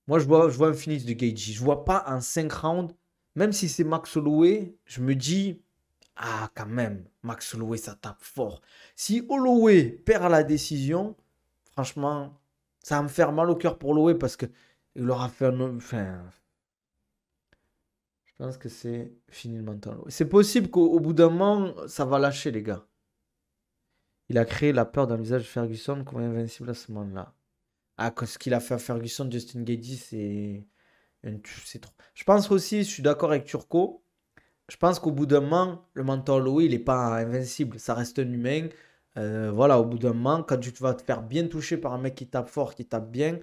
Moi, je vois un finish de Gaethje. Je vois pas un 5 rounds, même si c'est Max Holloway, je me dis, ah, quand même, Max Holloway, ça tape fort. Si Holloway perd la décision, franchement, ça va me faire mal au cœur pour Holloway parce que il aura fait un. Enfin, je pense que c'est fini le mental. C'est possible qu'au bout d'un moment, ça va lâcher, les gars. Il a créé la peur dans le visage de Ferguson comme invincible à ce moment-là. Ah, ce qu'il a fait à Ferguson, Justin Gaethje, c'est trop. Je pense aussi, je suis d'accord avec Turco. Je pense qu'au bout d'un moment, le mental Holloway, il n'est pas invincible. Ça reste un humain. Voilà, au bout d'un moment, quand tu vas te faire bien toucher par un mec qui tape fort, qui tape bien,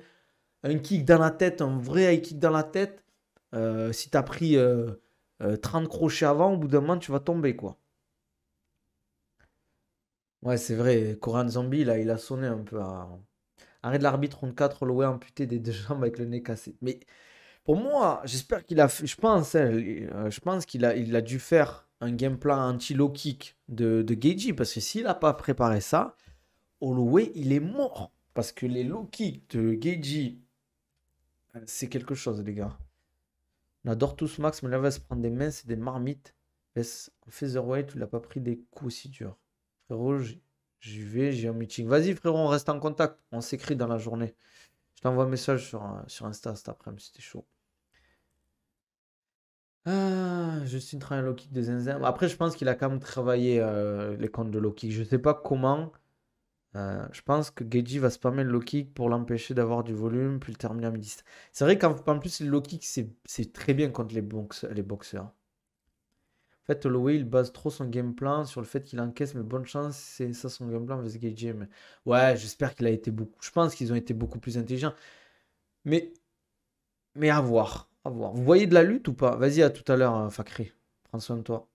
un kick dans la tête, un vrai high kick dans la tête, si tu as pris 30 crochets avant, au bout d'un moment, tu vas tomber, quoi. Ouais, c'est vrai, Koran Zombie, là, il a sonné un peu à. Arrêt de l'arbitre, round 4, Holloway amputé des deux jambes avec le nez cassé. Mais pour moi, j'espère qu'il a fait. Je pense, hein, je pense qu'il a dû faire un game plan anti-low kick de Gaethje. Parce que s'il n'a pas préparé ça, Holloway, il est mort. Parce que les low kicks de Gaethje, c'est quelque chose, les gars. On adore tous Max, mais là, il va se prendre des mains, c'est des marmites. En featherweight, il n'a pas pris des coups si durs. Frérot, j'y vais, j'ai un meeting. Vas-y, frérot, on reste en contact. On s'écrit dans la journée. Je t'envoie un message sur Insta cet après-midi, c'était chaud. Ah, Justine travaille low kick de Zinzin. Après, je pense qu'il a quand même travaillé les comptes de low kick. Je sais pas comment. Je pense que Gaethje va spammer le low kick pour l'empêcher d'avoir du volume, puis le terminer à midi. C'est vrai qu'en plus, le low kick, c'est très bien contre les boxeurs. En fait, Holloway, il base trop son game plan sur le fait qu'il encaisse, mais bonne chance, c'est ça son game plan vs Gaethje. Mais... Ouais, j'espère qu'il a été beaucoup. Je pense qu'ils ont été beaucoup plus intelligents. Mais, mais à voir, à voir. Vous voyez de la lutte ou pas? Vas-y, à tout à l'heure, Fakri. Prends soin de toi.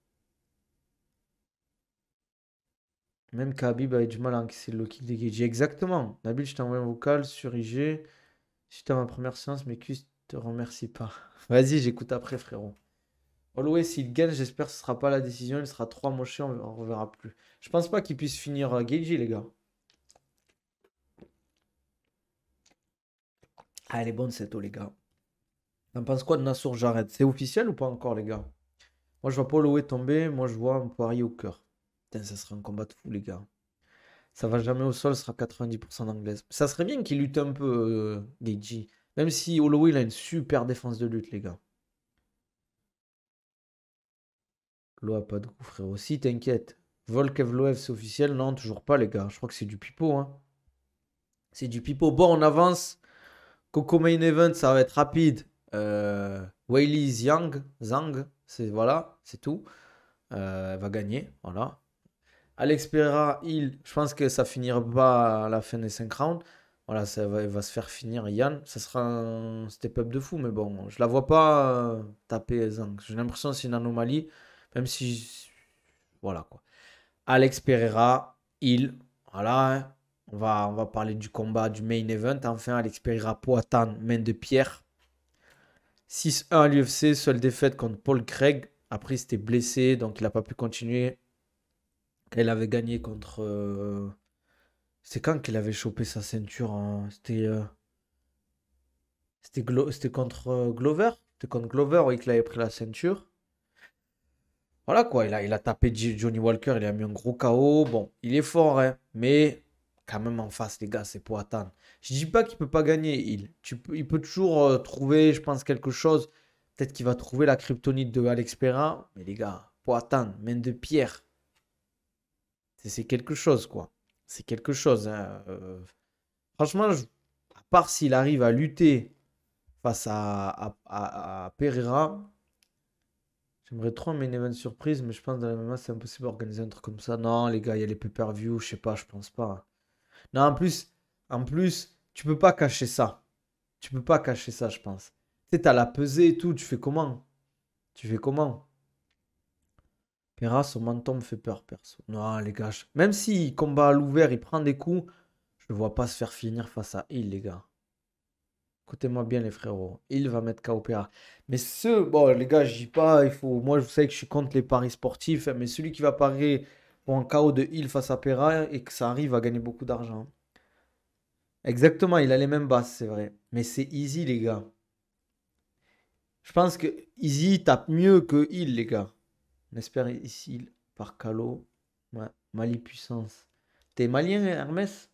Même Khabib avait du mal à encaisser le low kick de Gaethje. Exactement. Nabil, je t'envoie un vocal sur IG. Suite à ma première séance, mes cuisses te remercie pas. Vas-y, j'écoute après, frérot. Holloway, s'il gagne, j'espère que ce sera pas la décision. Il sera trop amoché, on ne reverra plus. Je pense pas qu'il puisse finir Gaethje, les gars. Ah, elle est bonne cette eau, les gars. T'en penses quoi de Nassour Jarret? C'est officiel ou pas encore, les gars? Moi, je vois pas Holloway tomber. Moi, je vois un Poirier au cœur. Putain, ça serait un combat de fou, les gars. Ça va jamais au sol, ce sera 90% d'anglaise. Ça serait bien qu'il lutte un peu, Gaethje. Même si Holloway, il a une super défense de lutte, les gars. L'eau a pas de goût, frérot. Si, t'inquiète. Volkev Loev, c'est officiel? Non, toujours pas, les gars. Je crois que c'est du pipeau, hein. C'est du pipeau. Bon, on avance. Coco Main Event, ça va être rapide. Weili Zhang, c'est voilà, c'est tout. Elle va gagner, voilà. Alex Pereira, je pense que ça finira pas à la fin des 5 rounds. Voilà, il va se faire finir Yann. Ça sera un step-up de fou, mais bon, je la vois pas taper Zhang. J'ai l'impression que c'est une anomalie, même si. Voilà quoi. Alex Pereira, voilà, hein. On va parler du combat du main event. Enfin, Alex Pereira, Poatan, main de pierre. 6-1 à l'UFC, seule défaite contre Paul Craig. Après, il s'était blessé, donc il n'a pas pu continuer. Elle avait gagné contre. C'est quand qu'il avait chopé sa ceinture, hein. C'était contre Glover. C'était contre Glover, oui, qu'il avait pris la ceinture. Voilà quoi, il a tapé Johnny Walker, il a mis un gros KO. Bon, il est fort, hein, mais quand même en face, les gars, c'est Poatan. Je dis pas qu'il peut pas gagner, il peut toujours trouver, je pense, quelque chose. Peut-être qu'il va trouver la kryptonite de Alex Pereira, mais les gars, Poatan, main de pierre, c'est quelque chose, quoi. C'est quelque chose, hein. Franchement, à part s'il arrive à lutter face à Pereira, j'aimerais trop un main event surprise, mais je pense que dans la MMA, c'est impossible d'organiser un truc comme ça. Non, les gars, il y a les pay-per-view, je sais pas, je pense pas. Non, en plus, tu peux pas cacher ça. Tu peux pas cacher ça, je pense. Tu sais, t'as la pesée et tout, tu fais comment? Tu fais comment? Pereira, son menton me fait peur, perso. Non, les gars, même s'il combat à l'ouvert, il prend des coups, je le vois pas se faire finir face à Hill, les gars. Écoutez-moi bien, les frérots. Il va mettre KO Pereira. Mais bon, les gars, je dis pas, il faut. Moi, vous savez que je suis contre les paris sportifs, hein, mais celui qui va parier pour un KO de Hill face à Pereira et que ça arrive va gagner beaucoup d'argent. Exactement, il a les mêmes bases, c'est vrai. Mais c'est easy, les gars. Je pense que Easy tape mieux que Hill, les gars. On espère ici par Calo. Ouais, Mali puissance. T'es malien, Hermès?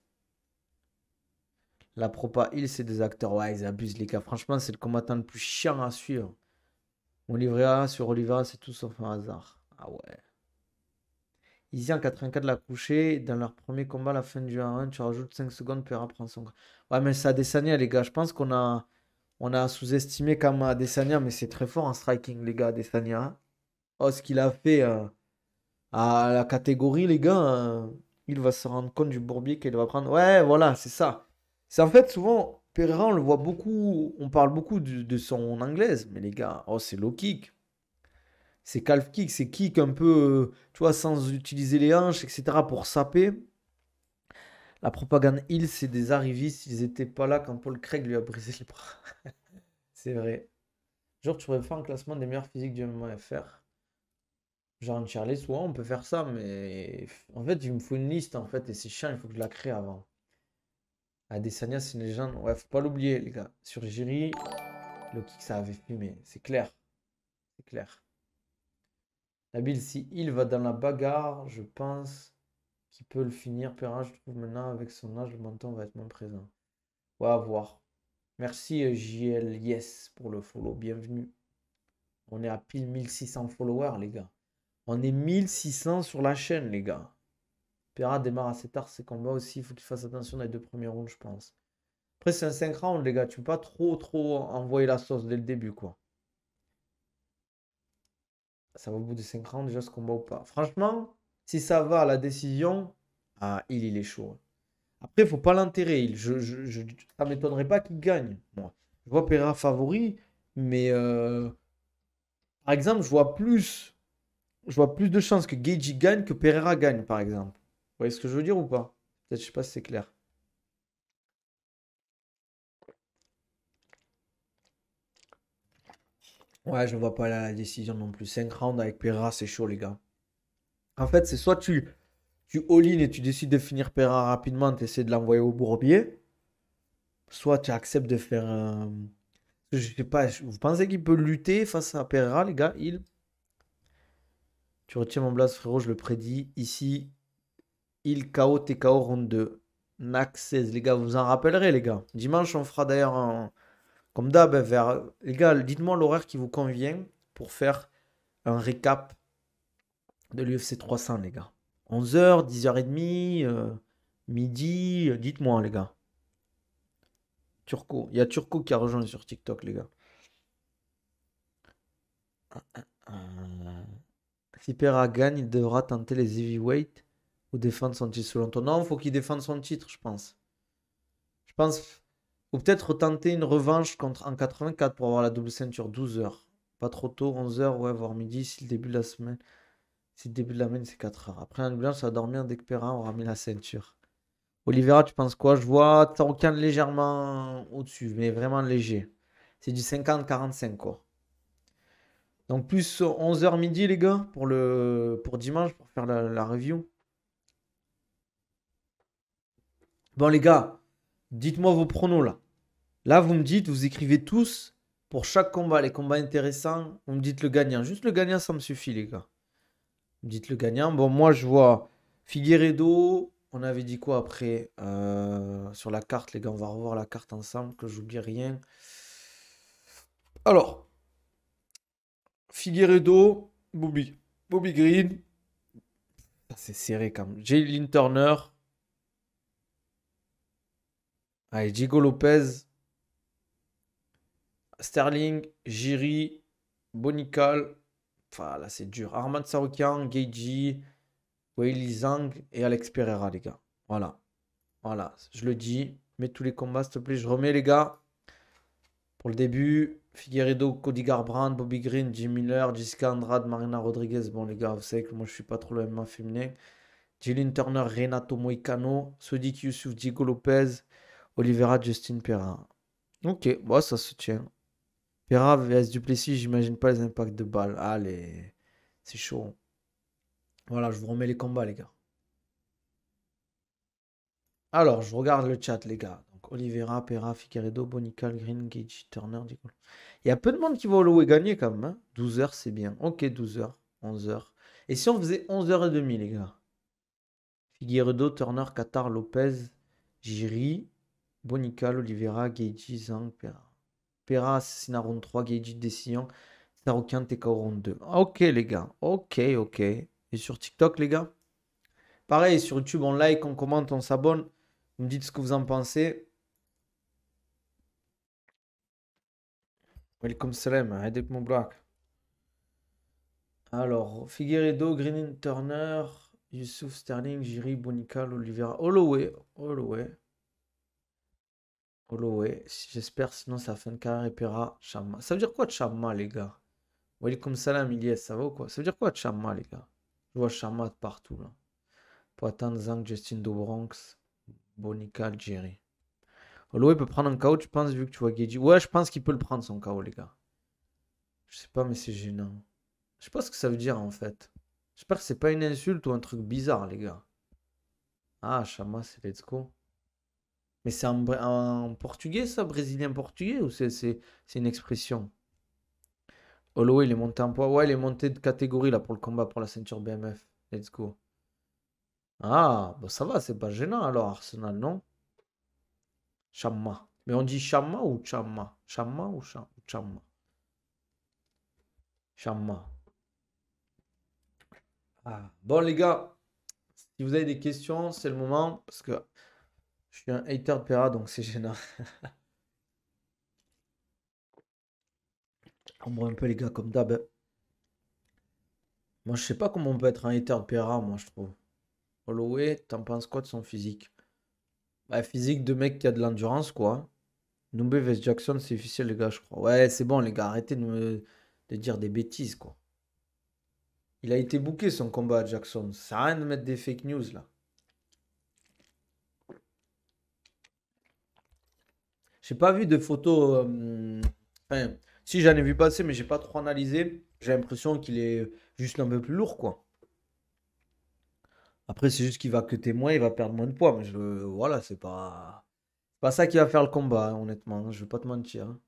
La Propa Hill, c'est des acteurs. Ouais, ils abusent, les gars. Franchement, c'est le combattant le plus chiant à suivre. Oliveira sur Oliveira, c'est tout sauf un hasard. Ah ouais. Easy en 84 l'a couché. Dans leur premier combat, à la fin du 1, tu rajoutes 5 secondes, Pereira prend son. Ouais, mais c'est Adesanya, les gars. Je pense qu'on a sous-estimé quand même Adesanya, mais c'est très fort en striking, les gars, Adesanya. Oh, ce qu'il a fait à la catégorie, les gars, il va se rendre compte du bourbier qu'il va prendre. Ouais, voilà, c'est ça. C'est en fait souvent, Pereira, on le voit beaucoup, on parle beaucoup de son anglaise, mais les gars, oh, c'est low kick. C'est calf kick, c'est kick un peu, tu vois, sans utiliser les hanches, etc. pour saper. La propagande Hill, c'est des arrivistes, ils étaient pas là quand Paul Craig lui a brisé les bras. C'est vrai. Genre, tu pourrais faire un classement des meilleurs physiques du MMA-FR. Genre un tier list, ouais, on peut faire ça, mais en fait, il me faut une liste en fait, et c'est chiant, il faut que je la crée avant. Adesanya, c'est une légende. Ouais, faut pas l'oublier, les gars. Sur Jiri, le kick, ça avait fumé. C'est clair. C'est clair. Nabil, si il va dans la bagarre, je pense qu'il peut le finir. Perrin, je trouve maintenant, avec son âge, le menton va être moins présent. Ouais, à voir. Merci JL Yes pour le follow. Bienvenue. On est à pile 1600 followers, les gars. On est 1600 sur la chaîne, les gars. Pereira démarre assez tard ses combats aussi. Il faut qu'il fasse attention dans les 2 premiers rounds, je pense. Après, c'est un 5 rounds, les gars. Tu peux pas trop envoyer la sauce dès le début, quoi. Ça va au bout de 5 rounds déjà ce combat ou pas. Franchement, si ça va à la décision, il est chaud. Après, il faut pas l'enterrer. Ça m'étonnerait pas qu'il gagne. Moi, je vois Pereira favori, mais par exemple, je vois plus de chances que Gaethje gagne que Pereira gagne, par exemple. Vous voyez ce que je veux dire ou pas? Peut-être, je sais pas si c'est clair. Ouais, je ne vois pas la décision non plus. 5 rounds avec Pereira, c'est chaud, les gars. En fait, c'est soit tu all-in et tu décides de finir Pereira rapidement, tu essaies de l'envoyer au bourbier, soit tu acceptes de faire un. Je sais pas, vous pensez qu'il peut lutter face à Pereira, les gars? Tu retiens mon blast, frérot, je le prédis. Ici, il KO, TKO, round 2. Max 16, les gars, vous en rappellerez, les gars. Dimanche, on fera d'ailleurs comme d'hab, Les gars, dites-moi l'horaire qui vous convient pour faire un récap de l'UFC 300, les gars. 11h, 10h30, midi, dites-moi, les gars. Turco. Il y a Turco qui a rejoint sur TikTok, les gars. Euh, Si Pereira gagne, il devra tenter les heavyweights ou défendre son titre selon toi. Non, il faut qu'il défende son titre, je pense. Je pense. Ou peut-être tenter une revanche contre en 84 pour avoir la double ceinture 12 heures. Pas trop tôt, 11 heures, ouais, voire midi si le début de la semaine. Si le début de la semaine, c'est 4 heures. Après, la blanche, ça va dormir dès que Pereira aura mis la ceinture. Oliveira, tu penses quoi? Je vois Tsarukyan légèrement au-dessus, mais vraiment léger. C'est du 50-45, quoi. Donc, plus 11 h midi, les gars, pour dimanche, pour faire la review. Bon, les gars, dites-moi vos pronos, là. Là, vous me dites, vous écrivez tous pour chaque combat, les combats intéressants. Vous me dites le gagnant. Juste le gagnant, ça me suffit, les gars. Vous me dites le gagnant. Bon, moi, je vois Figueiredo. On avait dit quoi après sur la carte, les gars? On va revoir la carte ensemble, que j'oublie rien. Alors, Figueiredo, Bobby Green. C'est serré quand même. Jalen Turner. Allez, Diego Lopez. Sterling, Jiri, Bonical. Enfin, là, c'est dur. Arman Tsarukyan, Geiji, Weili Zhang et Alex Pereira, les gars. Voilà. Voilà, je le dis. Mets tous les combats, s'il te plaît. Je remets, les gars. Pour le début, Figueiredo, Cody Garbrandt, Bobby Green, Jim Miller, Jessica Andrade, Marina Rodriguez. Bon, les gars, vous savez que moi, je suis pas trop le MMA féminin. Jalen Turner, Renato Moicano, Sodiq Youssouf, Diego Lopez, Oliveira, Justin Pereira. Ok, bon, ça se tient. Pereira vs Duplessis, j'imagine pas les impacts de balles. Allez, c'est chaud. Voilà, je vous remets les combats, les gars. Alors, je regarde le chat, les gars. Donc, Oliveira, Pereira, Figueiredo, Bonical, Green, Gage, Turner, Diego. Il y a peu de monde qui va au Holloway gagner quand même. 12 heures, c'est bien. Ok, 12 heures, 11 heures. Et si on faisait 11h30, les gars? Figueiredo, Turner, Qatar, Lopez, Jiri, Bonical, Oliveira, Gage, Zhang, Pereira. Pereira, assassinat round 3, Gage, décision. Saroukian, TKO round 2. Ok, les gars. Ok, ok. Et sur TikTok, les gars? Pareil, sur YouTube, on like, on commente, on s'abonne. Vous me dites ce que vous en pensez. Welcome salam, Hedek Moublak. Alors, Figueiredo, Green Turner, Youssouf Sterling, Jiri, Bonical, Oliveira, Holloway. Holloway. Holloway. J'espère, sinon ça fin de carrière et Pereira, Chamma. Ça veut dire quoi, Chamma, les gars? Welcome salam, Ilyes, ça va ou quoi? Ça veut dire quoi, Chamma, les gars? Je vois Chamma de partout, là. Poitin, Zhang, Justin Dobronx, Bonical, Jerry. Holloway peut prendre un KO, tu penses, vu que tu vois Geji? Ouais, je pense qu'il peut le prendre, son KO, les gars. Je sais pas, mais c'est gênant. Je sais pas ce que ça veut dire, en fait. J'espère que c'est pas une insulte ou un truc bizarre, les gars. Ah, Chama, c'est let's go. Mais c'est en portugais, ça, brésilien portugais, ou c'est une expression? Holloway, il est monté en poids. Ouais, il est monté de catégorie, là, pour le combat, pour la ceinture BMF. Let's go. Ah, bah ça va, c'est pas gênant, alors, Arsenal, non? Chamma. Mais on dit Chamma ou Chamma? Chamma ou Chamma? Chamma. Ah. Bon, les gars, si vous avez des questions, c'est le moment. Parce que je suis un hater de Pereira, donc c'est gênant. On boit un peu, les gars, comme d'hab. Moi, je sais pas comment on peut être un hater de Pereira, moi, je trouve. Holloway, t'en penses quoi de son physique? Bah, physique de mec qui a de l'endurance, quoi. Nube vs Jackson, c'est difficile, les gars, je crois. Ouais, c'est bon, les gars, arrêtez de dire des bêtises, quoi. Il a été booké, son combat à Jackson. Ça sert à rien de mettre des fake news, là. J'ai pas vu de photos. Enfin, si j'en ai vu passer, mais j'ai pas trop analysé. J'ai l'impression qu'il est juste un peu plus lourd, quoi. Après, c'est juste qu'il va cutter moins, il va perdre moins de poids. Mais voilà, c'est pas ça qui va faire le combat, hein, honnêtement. Je vais pas te mentir, hein.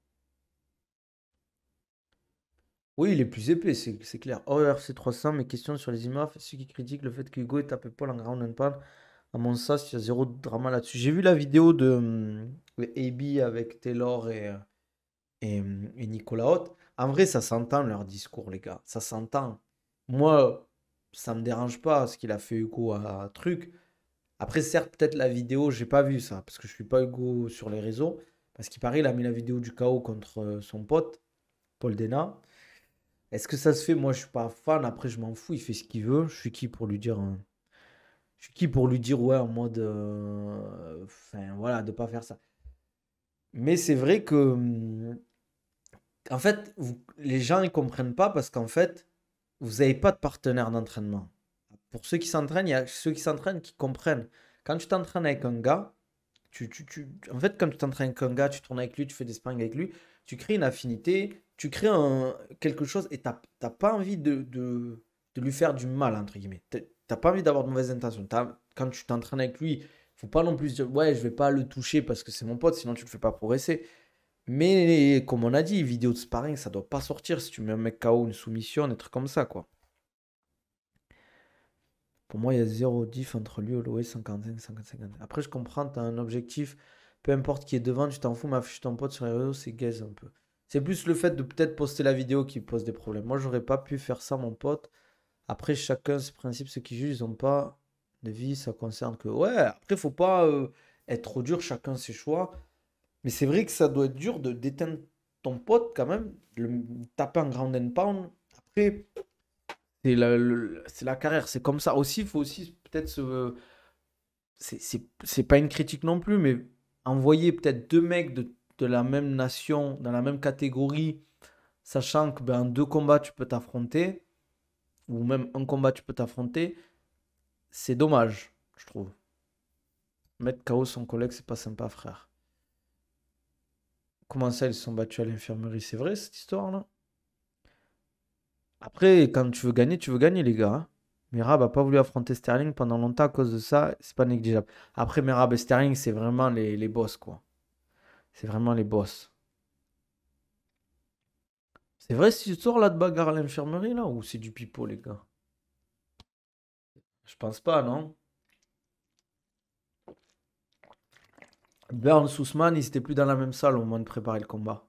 Oui, il est plus épais, c'est clair. Oh, RC 300, mes questions sur les IMAF. Ceux qui critiquent le fait qu'Hugo ait tapé Paul en ground and pound. À mon sens, il y a zéro drama là-dessus. J'ai vu la vidéo de AB avec Taylor et Nicolas Haute. En vrai, ça s'entend leur discours, les gars. Ça s'entend. Moi, ça me dérange pas ce qu'il a fait Hugo à truc. Après, certes, peut-être la vidéo, j'ai pas vu ça, parce que je suis pas Hugo sur les réseaux. Parce qu'il paraît, il a mis la vidéo du KO contre son pote, Paul Dena. Est-ce que ça se fait? Moi, je suis pas fan. Après, je m'en fous. Il fait ce qu'il veut. Je suis qui pour lui dire, hein. Je suis qui pour lui dire, ouais, en mode, enfin, voilà, de pas faire ça. Mais c'est vrai que, en fait, les gens, ils comprennent pas parce qu'en fait, vous n'avez pas de partenaire d'entraînement. Pour ceux qui s'entraînent, il y a ceux qui s'entraînent qui comprennent. Quand tu t'entraînes avec un gars, en fait, quand tu t'entraînes avec un gars, tu tournes avec lui, tu fais des sparring avec lui, tu crées une affinité, tu crées quelque chose et t'as pas envie de lui faire du mal, entre guillemets. T'as pas envie d'avoir de mauvaises intentions. Quand tu t'entraînes avec lui, faut pas non plus se dire, ouais, je vais pas le toucher parce que c'est mon pote, sinon tu le fais pas progresser. Mais comme on a dit, vidéo de sparring, ça doit pas sortir si tu mets un mec KO, une soumission, des trucs comme ça, quoi. Pour moi, il y a zéro diff entre lui et l'OE 55, 55. Après, je comprends, tu as un objectif, peu importe qui est devant, tu t'en fous, mais affiche ton pote sur les réseaux, c'est gaze un peu. C'est plus le fait de peut-être poster la vidéo qui pose des problèmes. Moi, j'aurais pas pu faire ça, mon pote. Après, chacun ses principes, ceux qui jugent, ils ont pas de vie, ça concerne que. Ouais, après, faut pas être trop dur, chacun ses choix. Mais c'est vrai que ça doit être dur de d'éteindre ton pote quand même, de le taper en ground and pound. Après, c'est la carrière, c'est comme ça. Aussi, il faut aussi peut-être se. C'est pas une critique non plus, mais envoyer peut-être deux mecs de la même nation, dans la même catégorie, sachant que ben, deux combats tu peux t'affronter, ou même un combat tu peux t'affronter, c'est dommage, je trouve. Mettre KO son collègue, c'est pas sympa, frère. Comment ça, ils se sont battus à l'infirmerie? C'est vrai cette histoire-là? Après, quand tu veux gagner, les gars, hein. Merab a pas voulu affronter Sterling pendant longtemps à cause de ça, c'est pas négligeable. Après, Merab et Sterling, c'est vraiment les boss, quoi. C'est vraiment les boss. C'est vrai cette histoire là de bagarre à l'infirmerie, là, ou c'est du pipeau, les gars? Je pense pas, non? Burns, Ousmane, ils étaient plus dans la même salle au moment de préparer le combat.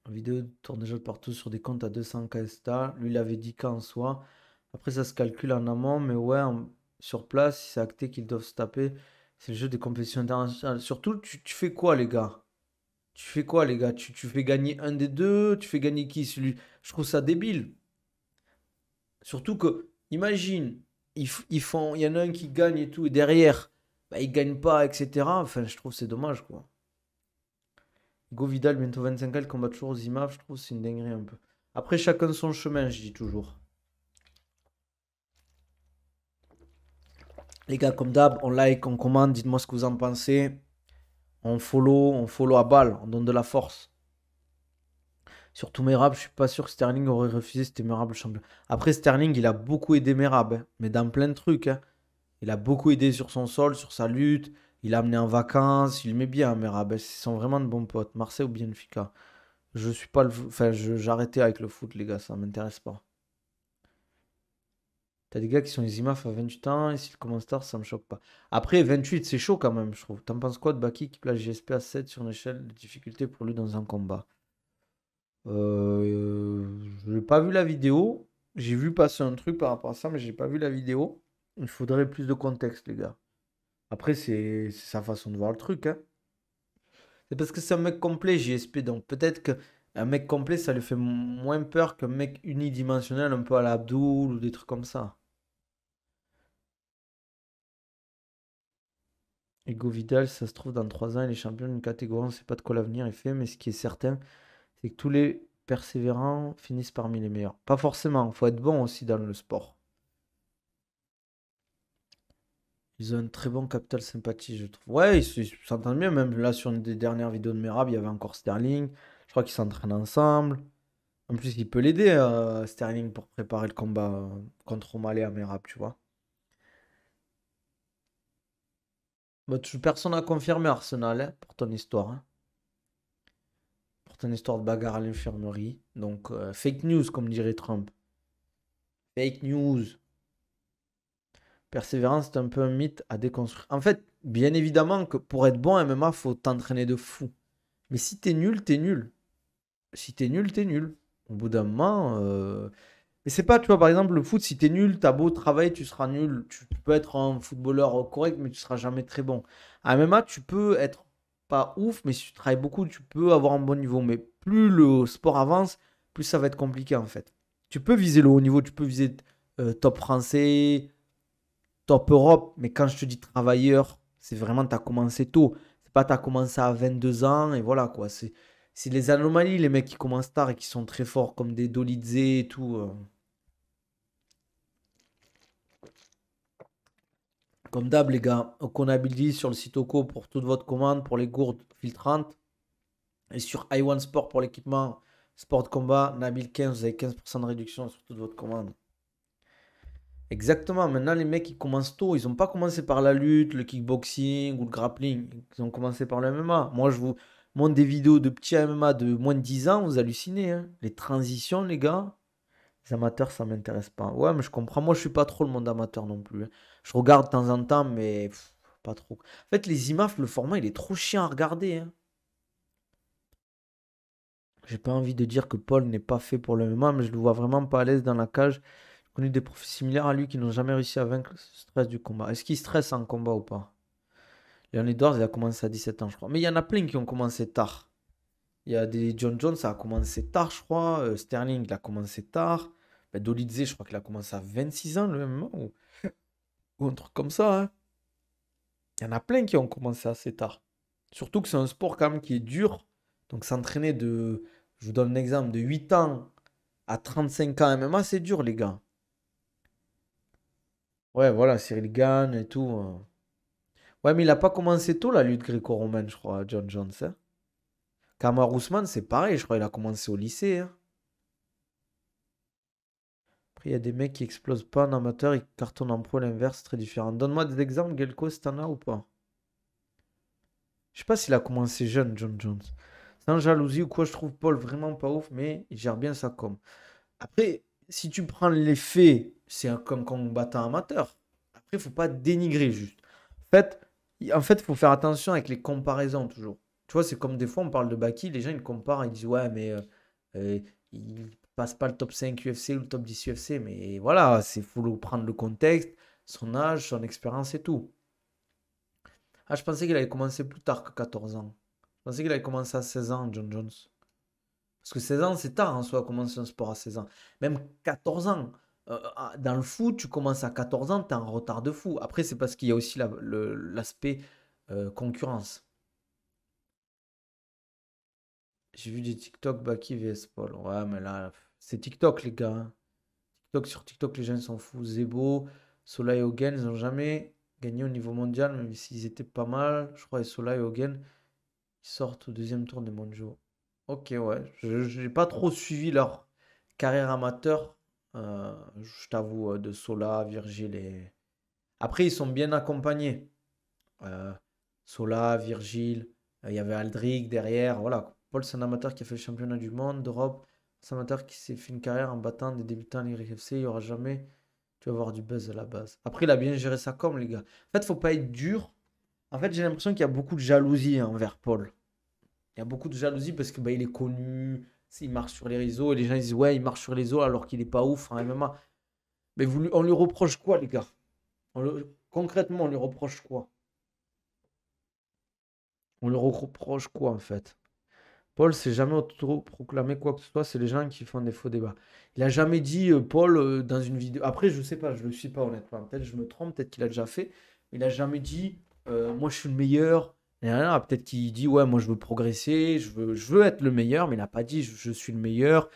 La vidéo tourne déjà de partout sur des comptes à 200 KSTA. Lui, il avait 10K en soi. Après, ça se calcule en amont, mais ouais, sur place, c'est acté qu'ils doivent se taper. C'est le jeu des compétitions internationales. Surtout, tu fais quoi, les gars? Tu fais quoi, les gars? Tu fais gagner un des deux? Tu fais gagner qui? Celui. Je trouve ça débile. Surtout que, imagine, il y en a un qui gagne et tout, et derrière, bah, il gagne pas, etc. Enfin, je trouve que c'est dommage, quoi. Go Vidal, bientôt 25 ans, il combat toujours Zimaf, je trouve que c'est une dinguerie un peu. Après, chacun son chemin, je dis toujours. Les gars, comme d'hab, on like, on commande, dites-moi ce que vous en pensez. On follow à balle, on donne de la force. Surtout Merab, je suis pas sûr que Sterling aurait refusé, c'était Merab le champion. Après, Sterling, il a beaucoup aidé Merab, hein, mais dans plein de trucs, hein. Il a beaucoup aidé sur son sol, sur sa lutte. Il l'a amené en vacances. Il met bien, Merab. Ils sont vraiment de bons potes. Marseille ou Benfica. Je suis pas le. Enfin, j'ai arrêté avec le foot, les gars. Ça m'intéresse pas. T'as des gars qui sont les IMAF à 28 ans. Et s'ils commencent tard, ça me choque pas. Après, 28, c'est chaud quand même, je trouve. T'en penses quoi de Baki qui place GSP à 7 sur une échelle de difficulté pour lui dans un combat? Je n'ai pas vu la vidéo. J'ai vu passer un truc par rapport à ça, mais j'ai pas vu la vidéo. Il faudrait plus de contexte, les gars. Après, c'est sa façon de voir le truc, hein. C'est parce que c'est un mec complet, JSP. Donc peut-être qu'un mec complet, ça lui fait moins peur qu'un mec unidimensionnel, un peu à la Abdul ou des trucs comme ça. Ego Vidal, ça se trouve, dans 3 ans, il est champion d'une catégorie. On ne sait pas de quoi l'avenir est fait, mais ce qui est certain, c'est que tous les persévérants finissent parmi les meilleurs. Pas forcément, il faut être bon aussi dans le sport. Ils ont un très bon capital sympathie, je trouve. Ouais, ils s'entendent bien. Même là, sur une des dernières vidéos de Merab, il y avait encore Sterling. Je crois qu'ils s'entraînent ensemble. En plus, il peut l'aider, Sterling, pour préparer le combat contre O'Malley à Merab, tu vois. Bah, personne n'a confirmé Arsenal, hein, pour ton histoire, hein. Pour ton histoire de bagarre à l'infirmerie. Donc, fake news, comme dirait Trump. Fake news. Persévérance, c'est un peu un mythe à déconstruire. En fait, bien évidemment que pour être bon à MMA, faut t'entraîner de fou. Mais si t'es nul, t'es nul. Si t'es nul, t'es nul. Au bout d'un moment. Mais c'est pas, tu vois, par exemple, le foot, si t'es nul, t'as beau travailler, tu seras nul. Tu peux être un footballeur correct, mais tu seras jamais très bon. À MMA, tu peux être pas ouf, mais si tu travailles beaucoup, tu peux avoir un bon niveau. Mais plus le sport avance, plus ça va être compliqué en fait. Tu peux viser le haut niveau, tu peux viser top français, top Europe, mais quand je te dis travailleur, c'est vraiment tu as commencé tôt. C'est pas tu as commencé à 22 ans et voilà quoi. C'est les anomalies, les mecs qui commencent tard et qui sont très forts, comme des Dolidze et tout. Comme d'hab, les gars, Okonability sur le site Oko pour toute votre commande, pour les gourdes filtrantes. Et sur iOne Sport pour l'équipement sport de combat, Nabil 15, vous avez 15% de réduction sur toute votre commande. Exactement, maintenant les mecs ils commencent tôt, ils n'ont pas commencé par la lutte, le kickboxing ou le grappling, ils ont commencé par le MMA. Moi je vous montre des vidéos de petits MMA de moins de 10 ans, vous hallucinez, hein. Les transitions les gars, les amateurs ça m'intéresse pas. Ouais mais je comprends, moi je suis pas trop le monde amateur non plus, hein. Je regarde de temps en temps mais pas trop. En fait les IMAF, le format il est trop chiant à regarder, hein. J'ai pas envie de dire que Paul n'est pas fait pour le MMA, mais je le vois vraiment pas à l'aise dans la cage. J'ai connu des profils similaires à lui qui n'ont jamais réussi à vaincre le stress du combat. Est-ce qu'il stresse en combat ou pas? Leon Edwards, il a commencé à 17 ans, je crois. Mais il y en a plein qui ont commencé tard. Il y a des John Jones, ça a commencé tard, je crois. Sterling, il a commencé tard. Ben, Dolidze, je crois qu'il a commencé à 26 ans, le MMA, ou un truc comme ça, hein. Il y en a plein qui ont commencé assez tard. Surtout que c'est un sport quand même qui est dur. Donc s'entraîner de, je vous donne un exemple, de 8 ans à 35 ans MMA, c'est dur, les gars. Ouais, voilà, Cyril Gane et tout. Ouais, mais il a pas commencé tôt la lutte gréco-romaine, je crois, John Jones, hein. Kamaru Usman, c'est pareil, je crois, il a commencé au lycée, hein. Après, il y a des mecs qui explosent pas en amateur et qui cartonnent en pro, l'inverse, très différent. Donne-moi des exemples, Gelko, si t'en as ou pas. Je sais pas s'il a commencé jeune, John Jones. Sans jalousie ou quoi, je trouve Paul vraiment pas ouf, mais il gère bien sa com. Après, si tu prends les faits, c'est un comme combattant amateur. Après, il faut pas dénigrer juste. En fait, il faut faire attention avec les comparaisons toujours. Tu vois, c'est comme des fois, on parle de Baki, les gens ils comparent, ils disent ouais, mais il passe pas le top 5 UFC ou le top 10 UFC. Mais voilà, c'est faut prendre le contexte, son âge, son expérience et tout. Ah, je pensais qu'il avait commencé plus tard que 14 ans. Je pensais qu'il avait commencé à 16 ans, John Jones. Parce que 16 ans, c'est tard en soi, commencer un sport à 16 ans. Même 14 ans. Dans le foot, tu commences à 14 ans, tu es en retard de fou. Après, c'est parce qu'il y a aussi l'aspect concurrence. J'ai vu des TikTok Baki vs Paul. Ouais, mais là, c'est TikTok, les gars, hein. Sur TikTok, les gens ils s'en foutent. Zebo, Sola et Hogan, ils n'ont jamais gagné au niveau mondial, même s'ils étaient pas mal. Je crois que Sola et Hogan, ils sortent au deuxième tour des mondiaux. Ok, ouais. Je n'ai pas trop suivi leur carrière amateur. Je t'avoue, de Sola, Virgile et. Après, ils sont bien accompagnés. Euh, Sola, Virgile, il y avait Aldric derrière. Voilà. Paul, c'est un amateur qui a fait le championnat du monde, d'Europe. C'est un amateur qui s'est fait une carrière en battant des débutants à l'IRFC. Il n'y aura jamais. Tu vas avoir du buzz à la base. Après, il a bien géré ça comme, les gars. En fait, faut pas être dur. En fait, j'ai l'impression qu'il y a beaucoup de jalousie envers Paul. Il y a beaucoup de jalousie parce que bah, il est connu, il marche sur les réseaux et les gens ils disent ouais, il marche sur les réseaux alors qu'il est pas ouf en MMA. Mais on lui reproche quoi, les gars? Concrètement, on lui reproche quoi? On lui reproche quoi en fait? Paul s'est jamais auto-proclamé quoi que ce soit, c'est les gens qui font des faux débats. Il a jamais dit Paul dans une vidéo. Après, je sais pas, je le suis pas honnêtement. Peut-être je me trompe, peut-être qu'il a déjà fait. Il a jamais dit moi je suis le meilleur. Et rien, peut-être qu'il dit ouais, moi je veux progresser, je veux être le meilleur, mais il n'a pas dit je suis le meilleur.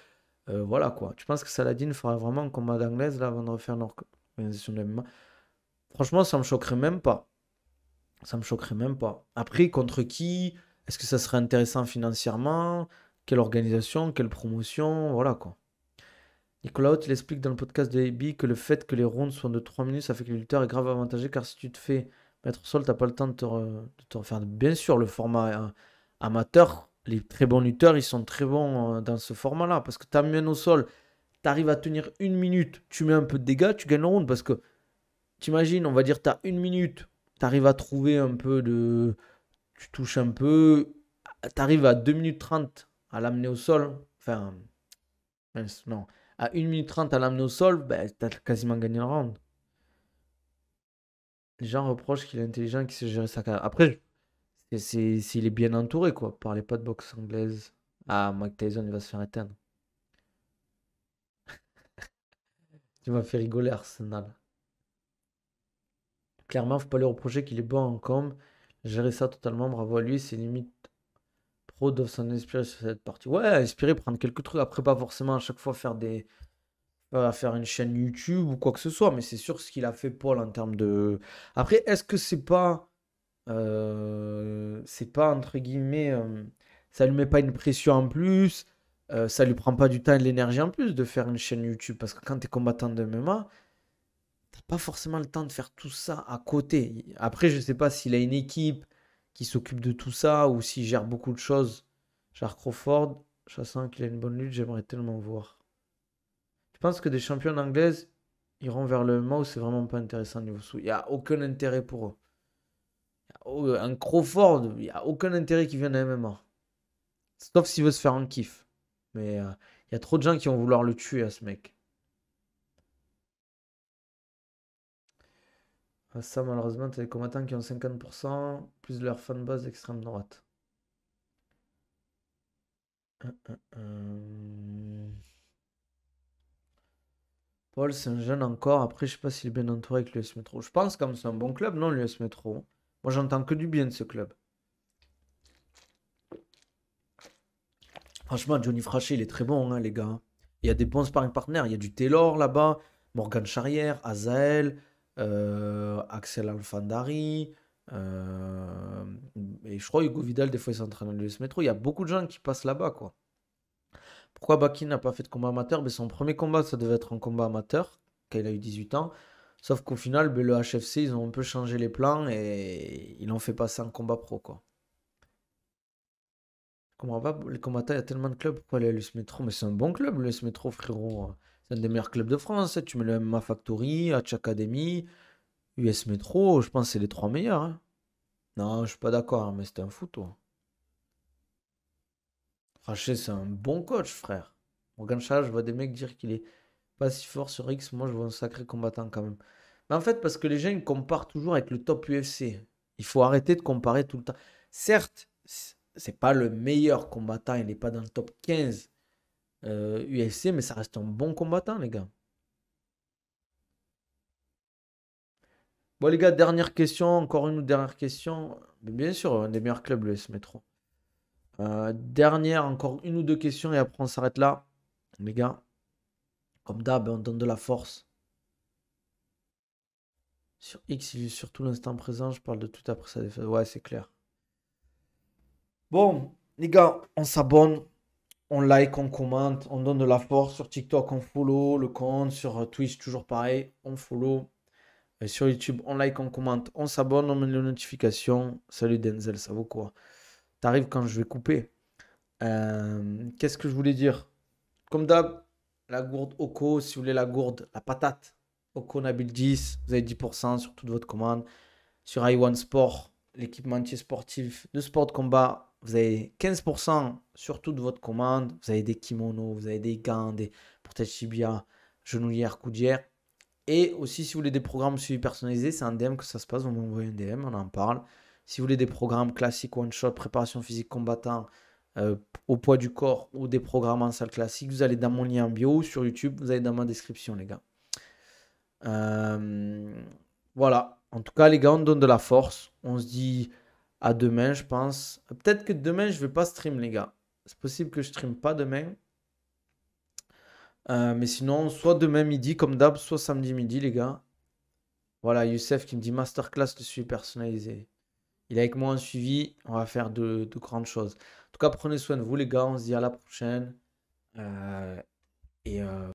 Voilà quoi. Tu penses que Saladin fera vraiment un combat d'anglaise là avant de refaire une organisation de MMA? Franchement, ça me choquerait même pas. Ça me choquerait même pas. Après, contre qui? Est-ce que ça serait intéressant financièrement? Quelle organisation? Quelle promotion? Voilà quoi. Nicolas Haute, il explique dans le podcast de AB que le fait que les rounds soient de 3 minutes, ça fait que le lutteur est grave avantagé car si tu te fais mettre au sol, t'as pas le temps de te refaire. Bien sûr, le format amateur, les très bons lutteurs, ils sont très bons dans ce format-là parce que tu amènes au sol, tu arrives à tenir 1 minute, tu mets un peu de dégâts, tu gagnes le round parce que t'imagines, on va dire, tu as 1 minute, tu arrives à trouver un peu de. Tu touches un peu, tu arrives à 2 minutes 30 à l'amener au sol. Enfin, mince, non. À 1 minute 30 à l'amener au sol, ben, tu as quasiment gagné le round. Les gens reprochent qu'il est intelligent, qu'il sait gérer sa carrière. Après, S'il est bien entouré, quoi. Parlez pas de boxe anglaise. Ah, Mike Tyson, il va se faire éteindre. Tu m'as fait rigoler, Arsenal. Clairement, faut pas lui reprocher qu'il est bon en com. Gérer ça totalement, bravo à lui. C'est limite pro doivent s'en inspirer sur cette partie. Ouais, inspirer, prendre quelques trucs. Après, pas forcément à chaque fois faire faire une chaîne YouTube ou quoi que ce soit. Mais c'est sûr ce qu'il a fait Paul en termes de. Après, est-ce que c'est pas entre guillemets, ça lui met pas une pression en plus, ça lui prend pas du temps et de l'énergie en plus de faire une chaîne YouTube parce que quand tu es combattant de MMA, t'as pas forcément le temps de faire tout ça à côté. Après, je sais pas s'il a une équipe qui s'occupe de tout ça ou s'il gère beaucoup de choses. Genre Crawford, je sens qu'il a une bonne lutte, j'aimerais tellement voir. Je pense que des championnes anglaises iront vers le MMA où c'est vraiment pas intéressant niveau sous. Il n'y a aucun intérêt pour eux. Un Crawford, il n'y a aucun intérêt qu'il vienne à MMA. Sauf s'il veut se faire un kiff. Mais il y a trop de gens qui vont vouloir le tuer à ce mec. Ça, malheureusement, t'as des combattants qui ont 50%, plus de leur fanbase extrême droite. Euh, Paul, c'est un jeune encore. Après, je sais pas s'il est bien entouré avec l'US Metro. Je pense comme c'est un bon club, non, l'US Metro. Moi, j'entends que du bien de ce club. Franchement, Johnny Fraché, il est très bon, hein, les gars. Il y a des bons sparring partners. Il y a du Taylor là-bas, Morgan Charrière, Azael, Axel Alfandari. euh, et je crois Hugo Vidal, des fois, il s'entraîne à l'US Metro. Il y a beaucoup de gens qui passent là-bas, quoi. Pourquoi Baki n'a pas fait de combat amateur? Ben, son premier combat, ça devait être un combat amateur, quand il a eu 18 ans. Sauf qu'au final, ben, le HFC, ils ont un peu changé les plans et ils l'ont fait passer en combat pro, quoi. Je comprends pas, les combattants, il y a tellement de clubs, pourquoi aller à l'US Metro? Mais c'est un bon club, l'US Metro, frérot. C'est un des meilleurs clubs de France, hein. Tu mets le MMA Factory, Hatch Academy, US Metro, je pense que c'est les trois meilleurs, hein. Non, je suis pas d'accord, hein, mais c'était un fou, toi. Fraché, c'est un bon coach, frère. Morgan Charles, je vois des mecs dire qu'il est pas si fort sur X. Moi, je vois un sacré combattant quand même. Mais en fait, parce que les gens, ils comparent toujours avec le top UFC. Il faut arrêter de comparer tout le temps. Certes, c'est pas le meilleur combattant, il n'est pas dans le top 15 UFC, mais ça reste un bon combattant, les gars. Bon, les gars, dernière question, encore une ou dernière question. Mais bien sûr, un des meilleurs clubs, le S Metro. Dernière, encore une ou deux questions et après on s'arrête là. Les gars, comme d'hab, on donne de la force. Sur X, il vit surtout l'instant présent. Je parle de tout après sa défaite. Ouais, c'est clair. Bon, les gars, on s'abonne, on like, on commente, on donne de la force. Sur TikTok, on follow le compte. Sur Twitch, toujours pareil, on follow. Et sur YouTube, on like, on commente, on s'abonne, on met les notifications. Salut Denzel, ça vaut quoi? T'arrives quand je vais couper. Qu'est-ce que je voulais dire? Comme d'hab, la gourde Oko, si vous voulez la gourde, la patate. Oko Nabil 10, vous avez 10% sur toute votre commande. Sur iOne Sport, l'équipementier sportif de sport de combat, vous avez 15% sur toute votre commande. Vous avez des kimonos, vous avez des gants, des protèges tibia, genouillères, coudières. Et aussi, si vous voulez des programmes suivis personnalisés, c'est un DM que ça se passe. Vous m'envoyez un DM, on en parle. Si vous voulez des programmes classiques, one-shot, préparation physique combattant, euh, au poids du corps ou des programmes en salle classique, vous allez dans mon lien en bio sur YouTube, vous allez dans ma description, les gars. Euh, voilà. En tout cas, les gars, on donne de la force. On se dit à demain, je pense. Peut-être que demain, je vais pas stream, les gars. C'est possible que je stream pas demain. Mais sinon, soit demain midi, comme d'hab, soit samedi midi, les gars. Voilà, Youssef qui me dit masterclass de suivi personnalisé. Il est avec moi en suivi. On va faire de grandes choses. En tout cas, prenez soin de vous, les gars. On se dit à la prochaine. Euh, et